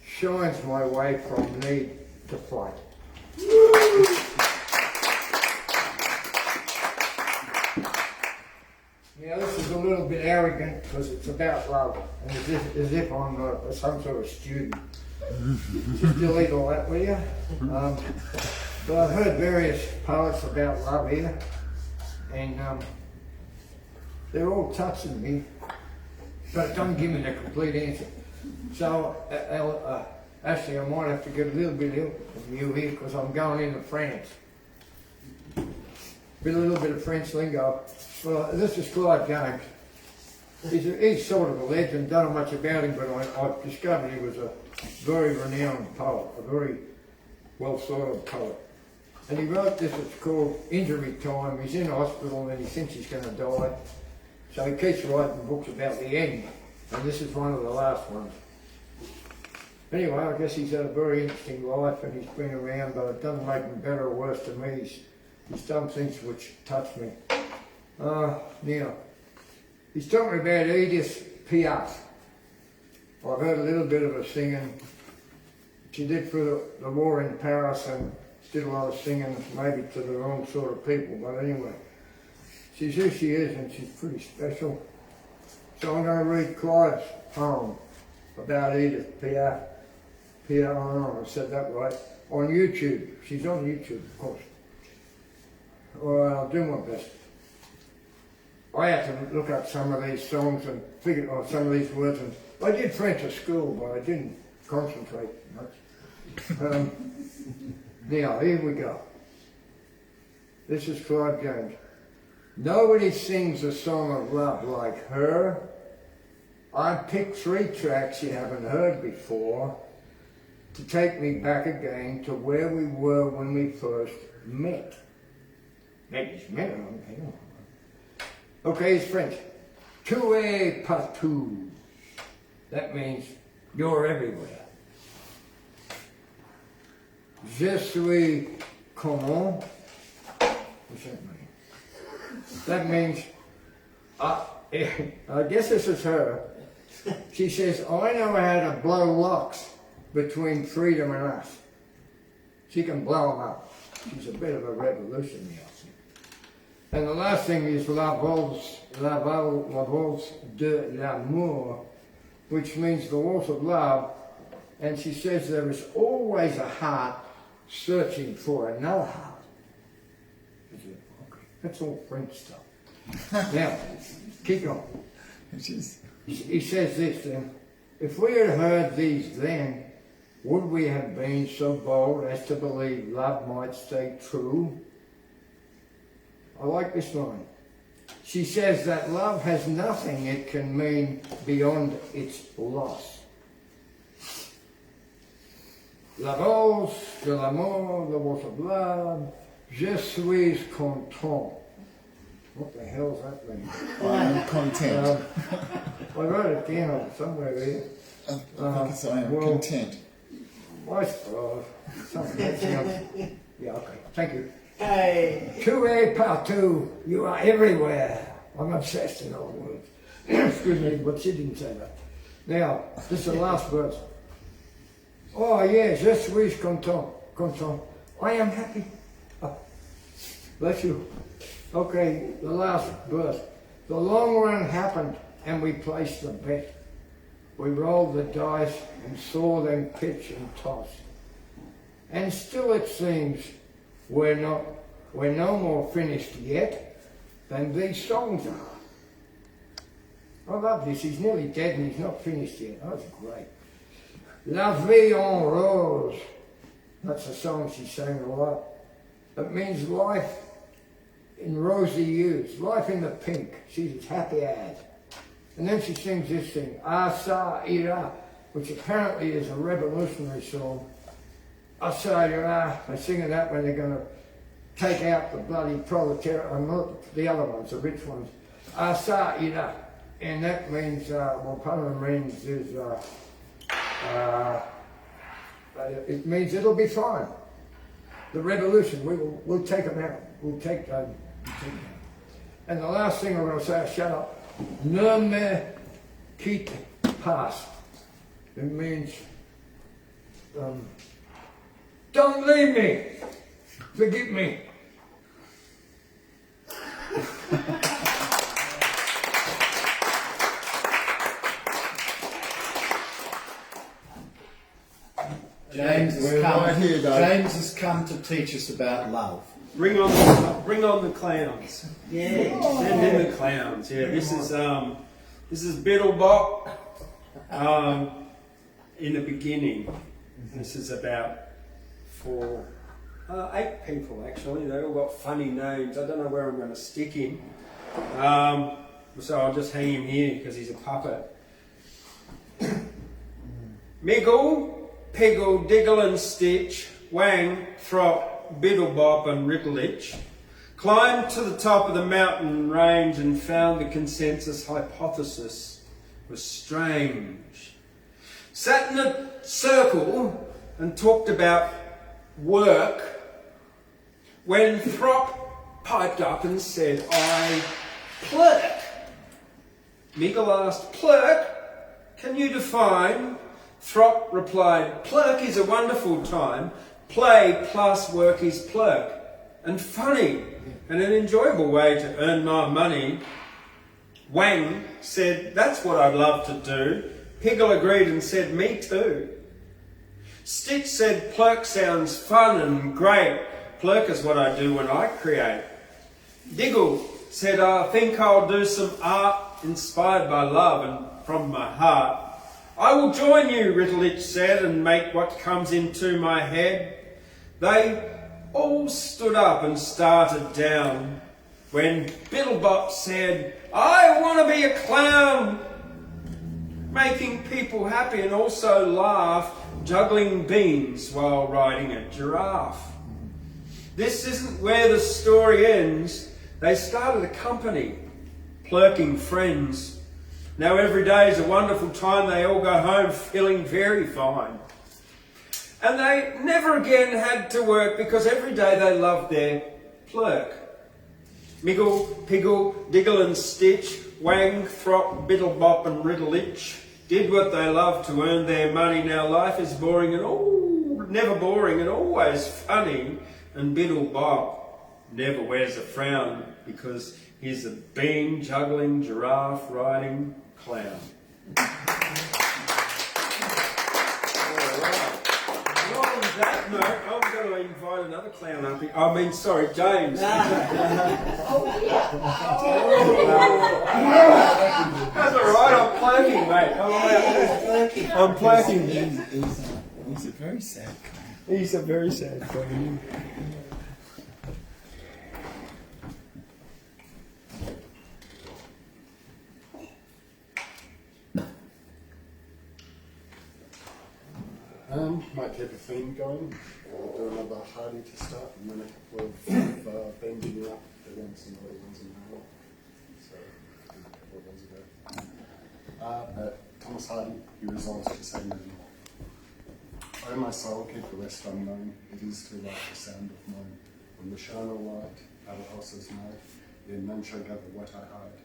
shines my way from need to fight. Now this is a little bit arrogant because it's about love, and as if I'm some sort of student. Just delete all that, will you? But I've heard various poets about love here, and they're all touching me, but it doesn't give me the complete answer. So, actually, I might have to get a little bit of help from you here because I'm going into France. With a little bit of French lingo. Well, this is Clive James. He's sort of a legend, don't know much about him, but I've discovered he was a very renowned poet, a very well thought of poet. And he wrote this, it's called Injury Time. He's in hospital and he thinks he's going to die. So he keeps writing books about the end. And this is one of the last ones. Anyway, I guess he's had a very interesting life and he's been around, but it doesn't make him better or worse to me. He's done things which touch me. Now, he's talking about Edith Piaf. I've heard a little bit of her singing. She did for the war in Paris and did a lot of singing, maybe to the wrong sort of people, but anyway. She's who she is and she's pretty special. So I'm going to read Clive's poem about Edith Piaf. Piaf, I said that right. On YouTube. She's on YouTube, of course. Alright, I'll do my best. I had to look up some of these songs and figure out some of these words, and I did French at school, but I didn't concentrate much. Now, here we go. This is Clive James. Nobody sings a song of love like her. I picked 3 tracks you haven't heard before to take me back again to where we were when we first met. Okay, it's French. Tu es partout. That means you're everywhere. Je suis comment? What's that mean? That means, I guess this is her. She says, I know how to blow locks between freedom and us. She can blow them up. She's a bit of a revolutionary. And the last thing is la valse de l'amour, which means the waltz of love. And she says there is always a heart searching for another heart. Okay, that's all French stuff. Now, keep going. He says this then. If we had heard these then, would we have been so bold as to believe love might stay true? I like this line. She says that love has nothing it can mean beyond its loss. La valse de l'amour, the waltz of love, je suis content. What the hell's that mean? I'm content. I wrote it down somewhere there. I think it's I am content. I suppose. Something that sounds... Yeah, okay. Thank you. Hey. Tu es partout. You are everywhere. I'm obsessed in old words. Excuse me, but she didn't say that. Now, this is the last verse. Oh, yes, je suis content. Content. I am happy. Oh, bless you. Okay, the last verse. The long run happened and we placed the bet. We rolled the dice and saw them pitch and toss. And still it seems we're no more finished yet than these songs are. I love this. He's nearly dead and he's not finished yet. That's great. La vie en rose. That's a song she sang a lot. It means life in rosy hues, life in the pink. She's as happy as. And then she sings this thing, Asa Ira, which apparently is a revolutionary song. Asa Ira, they sing it that when they're going to take out the bloody proletariat, and not the other ones, the rich ones. Asa Ira. And that means, well, part of the means is, it means it'll be fine. The revolution, we'll take them out. We'll take them out. And the last thing I'm going to say, shut up. Ne me quitte pas. It means, don't leave me. Forgive me. James We're right here, though. James has come to teach us about love. Bring on the clowns. Yeah. Send in the clowns. Yeah, this is Biddlebop. In the beginning, this is about 8 people actually. They all got funny names. I don't know where I'm going to stick him. So I'll just hang him here because he's a puppet. Miggle, Piggle, Diggle and Stitch, Wang, Throp, Biddlebop and Riddleitch climbed to the top of the mountain range and found the consensus hypothesis was strange. Sat in a circle and talked about work when Throp piped up and said, I plurk. Miggle asked, plurk? Can you define? Throp replied, plurk is a wonderful time. Play plus work is plurk. And funny, and an enjoyable way to earn my money. Wang said, that's what I'd love to do. Piggle agreed and said, me too. Stitch said, plurk sounds fun and great. Plurk is what I do when I create. Diggle said, I think I'll do some art inspired by love and from my heart. I will join you, Riddleitch said, and make what comes into my head. They all stood up and started down when Biddlebop said, I want to be a clown, making people happy and also laugh, juggling beans while riding a giraffe. This isn't where the story ends. They started a company, plurking friends. Now every day is a wonderful time. They all go home feeling very fine. And they never again had to work because every day they loved their plurk. Miggle, Piggle, Diggle and Stitch, Wang, Throp, Biddlebop and Riddleitch did what they loved to earn their money. Now life is boring and never boring and always funny. And Biddlebop never wears a frown because he's a bean juggling, giraffe riding clown. That note, I'm going to invite another clown up here. James. That's alright, I'm plurking, mate. I'm plurking. He's a very sad clown. He's a very sad clown. Might keep a theme going. Do another Hardy to start, and then a couple of bending up against some other ones in the So, I did a couple of ones ago. Thomas Hardy, he resolves to say no more. O my soul, keep the rest unknown. It is too light the sound of mine. When the shine of light, other houses know, then none shall gather what I hide.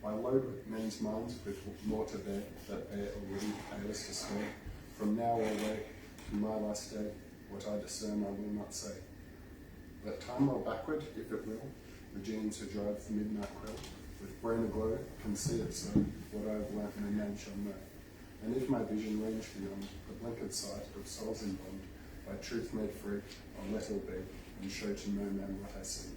My load means minds with more to bear, that bear already powerless to spare. From now away to my last day, what I discern I will not say. Let time roll backward, if it will, the genes who drive the midnight quill, with brain aglow, can see it so, what I have learnt no man shall know. And if my vision range beyond the blinkered sight of souls in bond, by truth made free, I'll let all be, and show to no man what I see.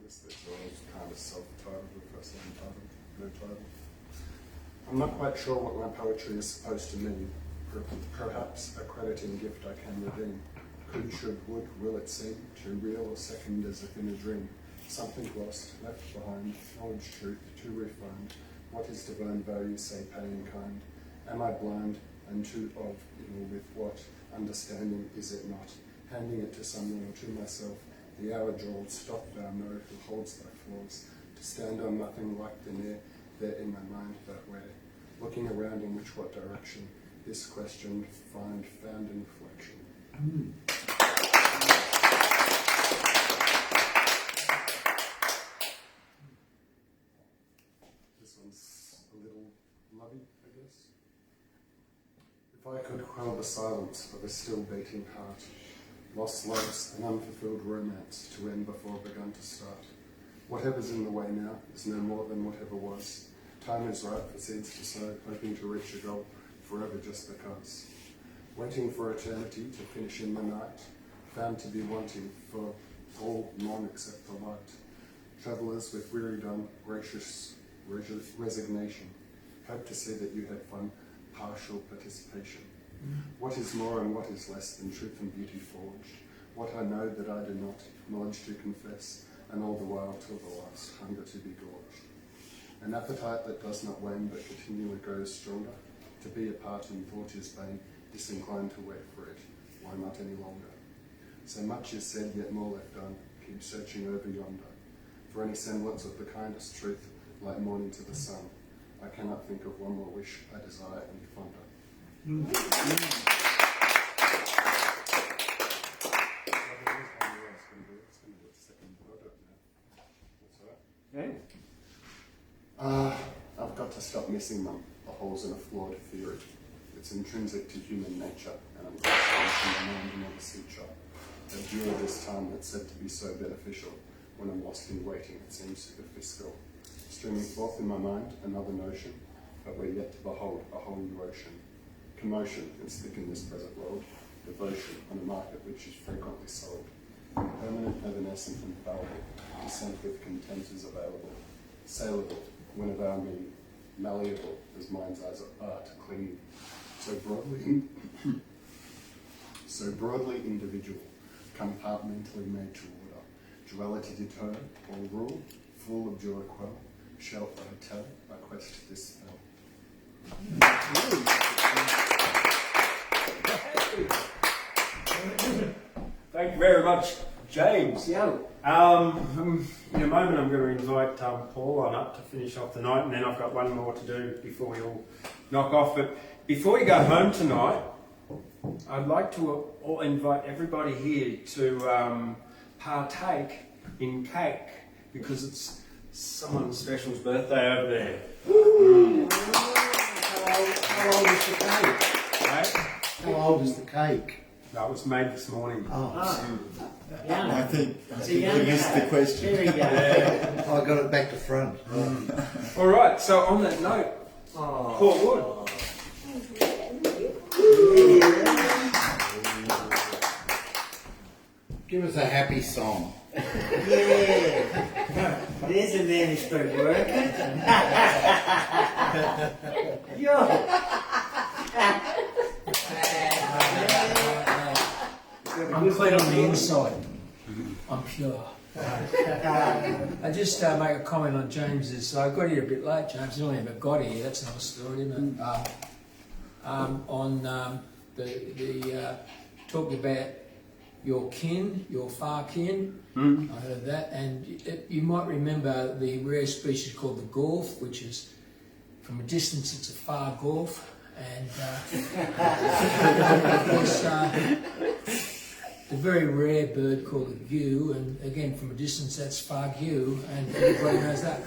This all kind of self-titled with first name title. title. I'm not quite sure what my poetry is supposed to mean. Perhaps a crediting gift I can redeem. Could, should, would, will it seem too real or second as if in a dream? Something lost, left behind, knowledge, truth, too refined. What is divine value, say, paying kind? Am I blind and too of ill with what? Understanding, is it not? Handing it to someone or to myself, the hour draws, stop thou know who holds thy flaws. To stand on nothing like the near, there in my mind that way. Looking around in which what direction? This question found in reflection. This one's a little lovey, I guess. If I could quell the silence of a still beating heart, lost loves and unfulfilled romance to end before begun to start. Whatever's in the way now is no more than whatever was. Time is right for seeds to sow, hoping to reach a goal, forever just because. Waiting for eternity to finish in the night, found to be wanting for all none except the light. Travellers with weary done, gracious resignation, hope to see that you had fun, partial participation. What is more and what is less than truth and beauty forged? What I know that I do not, knowledge to confess, and all the while till the last, hunger to be gorged. An appetite that does not wane but continually grows stronger. To be apart in thought is vain, disinclined to wait for it. Why not any longer? So much is said, yet more left done. Keep searching over yonder for any semblance of the kindest truth, like morning to the sun. I cannot think of one more wish I desire any fonder. I've got to stop missing them, the holes in a flawed theory. It's intrinsic to human nature, and I'm from the mind and the suture. Endure this time that's said to be so beneficial. When I'm lost in waiting, it seems superficial. Streaming forth in my mind another notion, but we're yet to behold a whole new ocean. Commotion is thick in this present world. Devotion on a market which is frequently sold. Permanent, evanescent, and fallible. Descent with content is available. Saleable, when of our mean. Malleable, as mind's eyes are to clean. So broadly individual, compartmentally made to order. Duality deter, or rule, full of joy quell. Shall I tell, I quest this spell. Thank you very much, James. Yeah. In a moment I'm going to invite Paul on up to finish off the night, and then I've got one more to do before we all knock off. But before you go home tonight, I'd like to invite everybody here to partake in cake, because it's someone special's birthday over there. How old is the cake? Right? How old is the cake? That was made this morning. I think you missed the question. There we go. I got it back to front. All right, so on that note, Paul Wood. Give us a happy song. Yeah. There's a man who's been working. I'm clean on the inside. I'm pure. I just make a comment on James's. I got here a bit late, James. I only ever got here. That's another story, isn't it? On the talking about your kin, your far kin. I heard that, and you might remember the rare species called the gorf, which is from a distance it's a far gorf, and of course the very rare bird called the gew, and again from a distance that's far gew, and everybody knows that.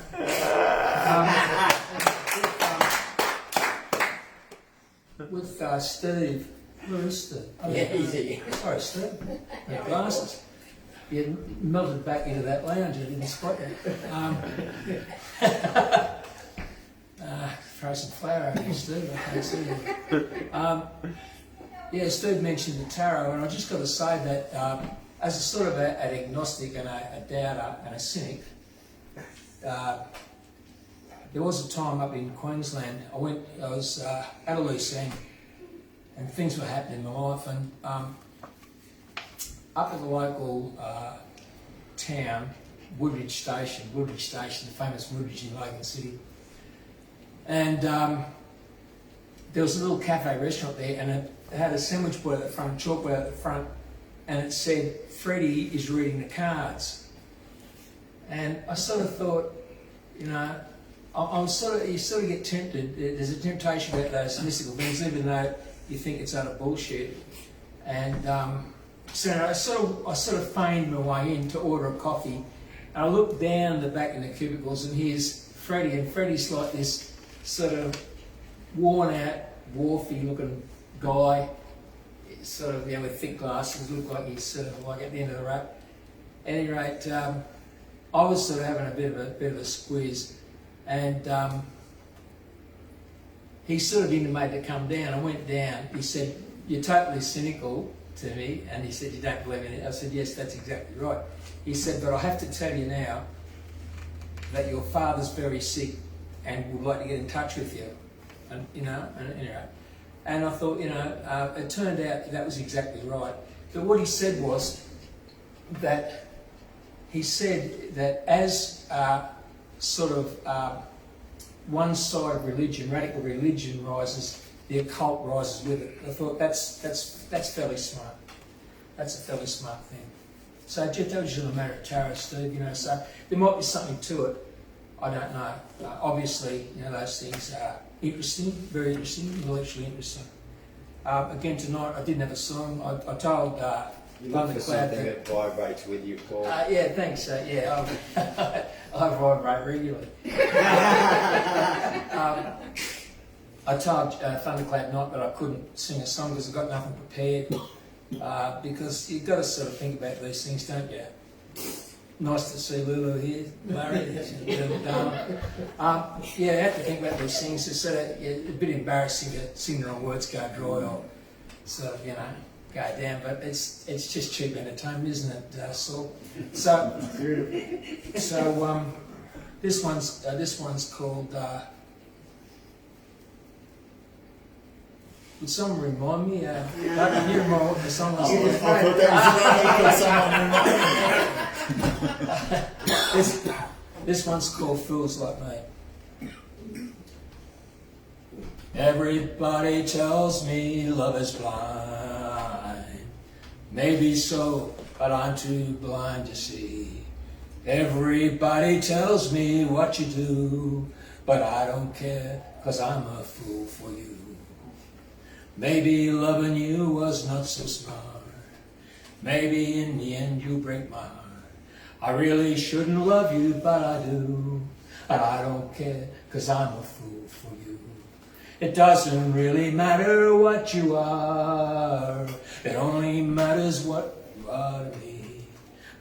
With Steve. Where is Steve? Yeah, he's here. Sorry, Steve. No glasses. You melted back into that lounge. I didn't spot you. Throw some flour at you, Steve. I can't see you. Yeah, Steve mentioned the tarot, and I just got to say that as a sort of an agnostic and a doubter and a cynic, there was a time up in Queensland, I was at a loose end, and things were happening in my life, and up at the local town, Woodridge Station, the famous Woodridge in Logan City, and there was a little cafe restaurant there, and it had a sandwich board at the front, chalkboard at the front, and it said, "Freddie is reading the cards." And I sort of thought, you know, you sort of get tempted. There's a temptation about those mystical things, even though you think it's utter bullshit. And so I sort of feigned my way in to order a coffee. And I looked down the back in the cubicles, and here's Freddie, and Freddie's like this sort of worn-out, dwarfy looking guy, sort of, you know, with thick glasses, looked like he's sort of like at the end of the rope. At any rate, I was sort of having a bit of a squeeze, and he sort of intimated to come down. I went down. He said, "You're totally cynical," to me, and he said, "You don't believe in it." I said, "Yes, that's exactly right." He said, "But I have to tell you now that your father's very sick and would like to get in touch with you." And you know, and anyway, and I thought, you know, it turned out that was exactly right. But what he said was that he said that as sort of one side of religion, radical religion, rises, the occult rises with it. I thought that's fairly smart. That's a fairly smart thing. So that was just a matter of tarot, Steve. You know, so there might be something to it. I don't know. Obviously, you know, those things are interesting, very interesting, intellectually interesting. Again, tonight I didn't have a song. I told Thundercloud that vibrates with you, Paul. Yeah, thanks. Yeah, I vibrate regularly. I told Thundercloud not that I couldn't sing a song because I've got nothing prepared. Because you've got to sort of think about these things, don't you? Nice to see Lulu here, Murray. Yeah, I have to think about these things. It's sort of a bit embarrassing to sing the wrong words, go dry, or sort of, you know, go down. But it's just cheap entertainment, isn't it, Saul? So this one's called. Would someone remind me? Can you remind what the song was? I thought that was someone remind me. This one's called Fools Like Me. Everybody tells me love is blind. Maybe so, but I'm too blind to see. Everybody tells me what you do, but I don't care, 'cause I'm a fool for you. Maybe loving you was not so smart. Maybe in the end you break my heart. I really shouldn't love you, but I do. And I don't care, 'cause I'm a fool for you. It doesn't really matter what you are. It only matters what you are to me.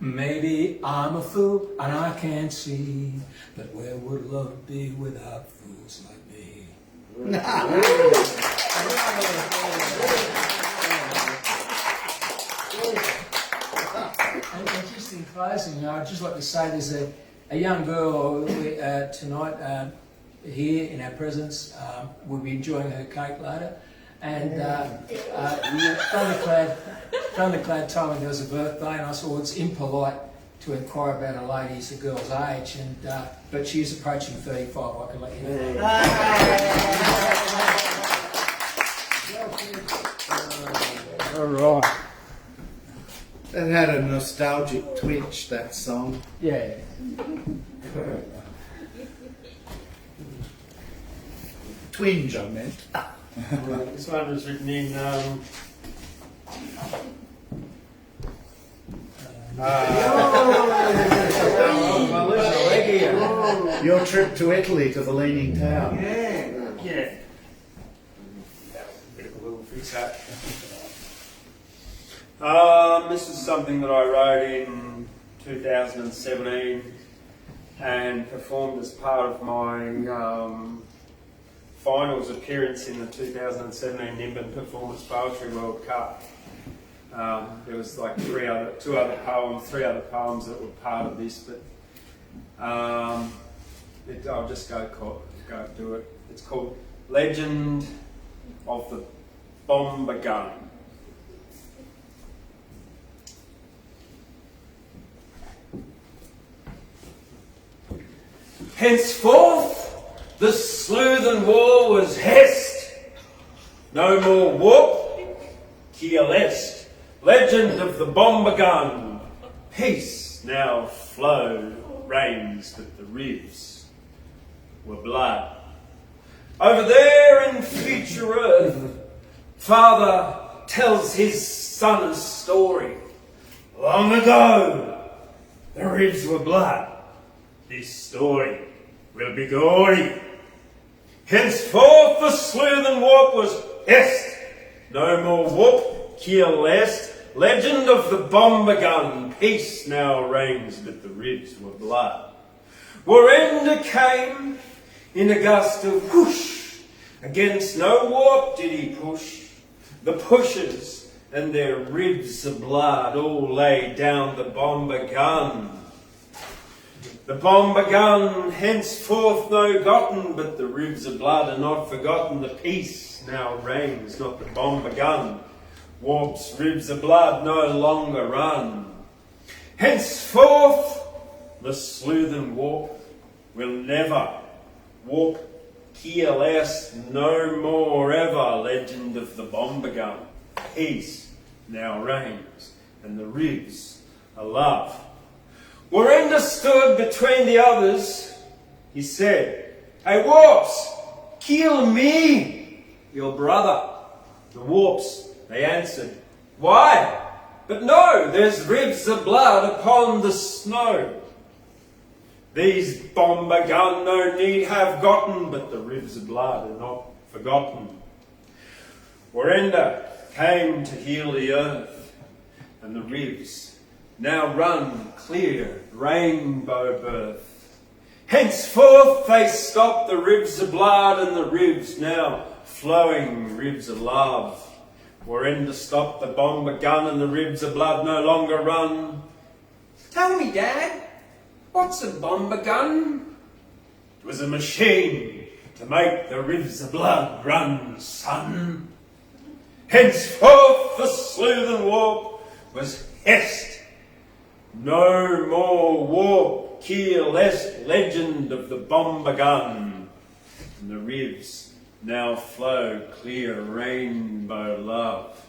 Maybe I'm a fool and I can't see. But where would love be without fools like me? And just in closing, I'd just like to say there's a young girl tonight here in our presence. We'll be enjoying her cake later. And Thundercloud told me there was a birthday, and I said, well, it's impolite to inquire about a lady's, a girl's age, and but she's approaching 35, I can let you know. All right. That had a nostalgic twitch, that song. Yeah. Twinge, I meant. This one was written in Your trip to Italy, to the Leaning Tower. yeah. Bit of a little fix up. This is something that I wrote in 2017 and performed as part of my finals appearance in the 2017 Nimbin Performance Poetry World Cup. There was like three other poems that were part of this, but I'll just go do it. It's called Legend of the Bomber Gun. Henceforth, the sleuthen war was hest. No more whoop, kia lest. Legend of the bomber gun. Peace now flowed, rains, but the ribs were blood. Over there in future earth, father tells his son a story. Long ago, the ribs were blood. This story will be gory. Henceforth the sleuthen warp was est. No more whoop, kia lest. Legend of the bomber gun. Peace now reigns, but the ribs were blood. Warrender came in a gust of whoosh. Against no warp did he push. The pushers and their ribs of blood all lay down the bomber gun. The bomber gun, henceforth no gotten, but the ribs of blood are not forgotten. The peace now reigns, not the bomber gun. Warp's ribs of blood no longer run. Henceforth, the sleuthen warp will never warp kia lest, no more ever. Legend of the bomber gun. Peace now reigns, and the ribs are love. Warrender stood between the others. He said, "Hey, Warps, kill me, your brother." The Warps, they answered, "Why? But no, there's ribs of blood upon the snow. These bomber gun no need have gotten, but the ribs of blood are not forgotten." Warrender came to heal the earth, and the ribs now run clear, rainbow birth. Henceforth they stop the ribs of blood, and the ribs now flowing ribs of love. Warrender stopped the bomber gun, and the ribs of blood no longer run. "Tell me, Dad, what's a bomber gun?" "It was a machine to make the ribs of blood run, son." Henceforth the sleuthen warp was hest. No more warp, kia lest. Legend of the bomber gun. And the ribs now flow clear, rainbow love.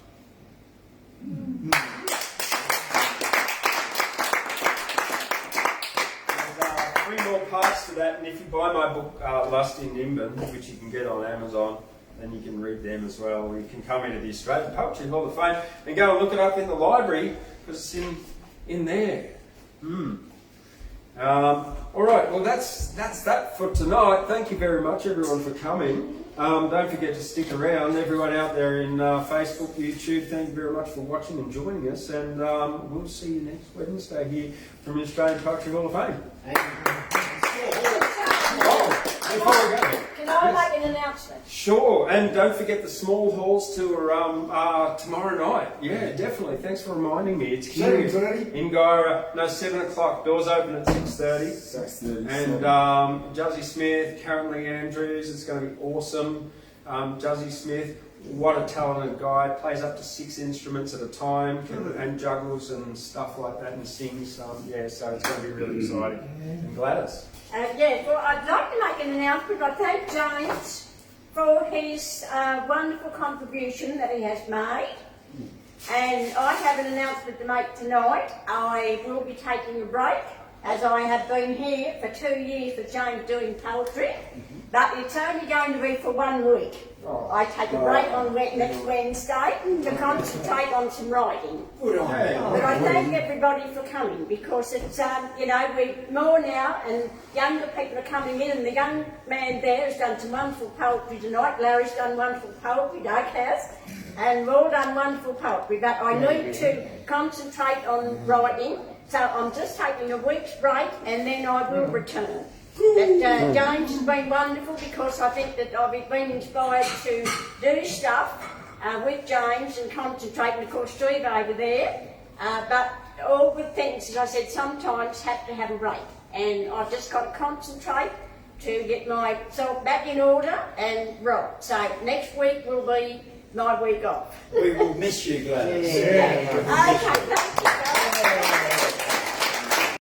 There's 3 more parts to that, and if you buy my book, Lust in Nimbin, which you can get on Amazon, then you can read them as well. Or you can come into the Australian Poetry Hall of Fame and go and look it up in the library, because it's in there. All right, well that's that for tonight. Thank you very much, everyone, for coming. Don't forget to stick around. Everyone out there in Facebook, YouTube, thank you very much for watching and joining us, and we'll see you next Wednesday here from the Australian Poetry Hall of Fame. Before we go, can I make an announcement? Sure, and don't forget the small halls tour tomorrow night. Yeah, definitely. Thanks for reminding me. It's here in Guyra. No, 7 o'clock. Doors open at 6:30. 6:30. And Juzzy Smith, Karen Lee Andrews. It's going to be awesome. Juzzy Smith, what a talented guy. Plays up to 6 instruments at a time and juggles and stuff like that and sings. So it's going to be really exciting. And Gladys. Well, I'd like to make an announcement. I thank James for his wonderful contribution that he has made. And I have an announcement to make tonight. I will be taking a break, as I have been here for 2 years with James doing poetry. But it's only going to be for 1 week. I take a break on next Wednesday to concentrate on some writing. But I thank everybody for coming, because it's, we're more now and younger people are coming in, and the young man there has done some wonderful poetry tonight. Larry's done wonderful poetry, Doug has, and we've all done wonderful poetry. But I need to concentrate on writing, so I'm just taking a week's break and then I will return. But James has been wonderful, because I think that I've been inspired to do stuff with James and concentrate, and of course Steve over there. But all good things, as I said, sometimes have to have a break, and I've just got to concentrate to get myself back in order and right. So next week will be my week off. We will miss you, Gladys. Okay, thank you.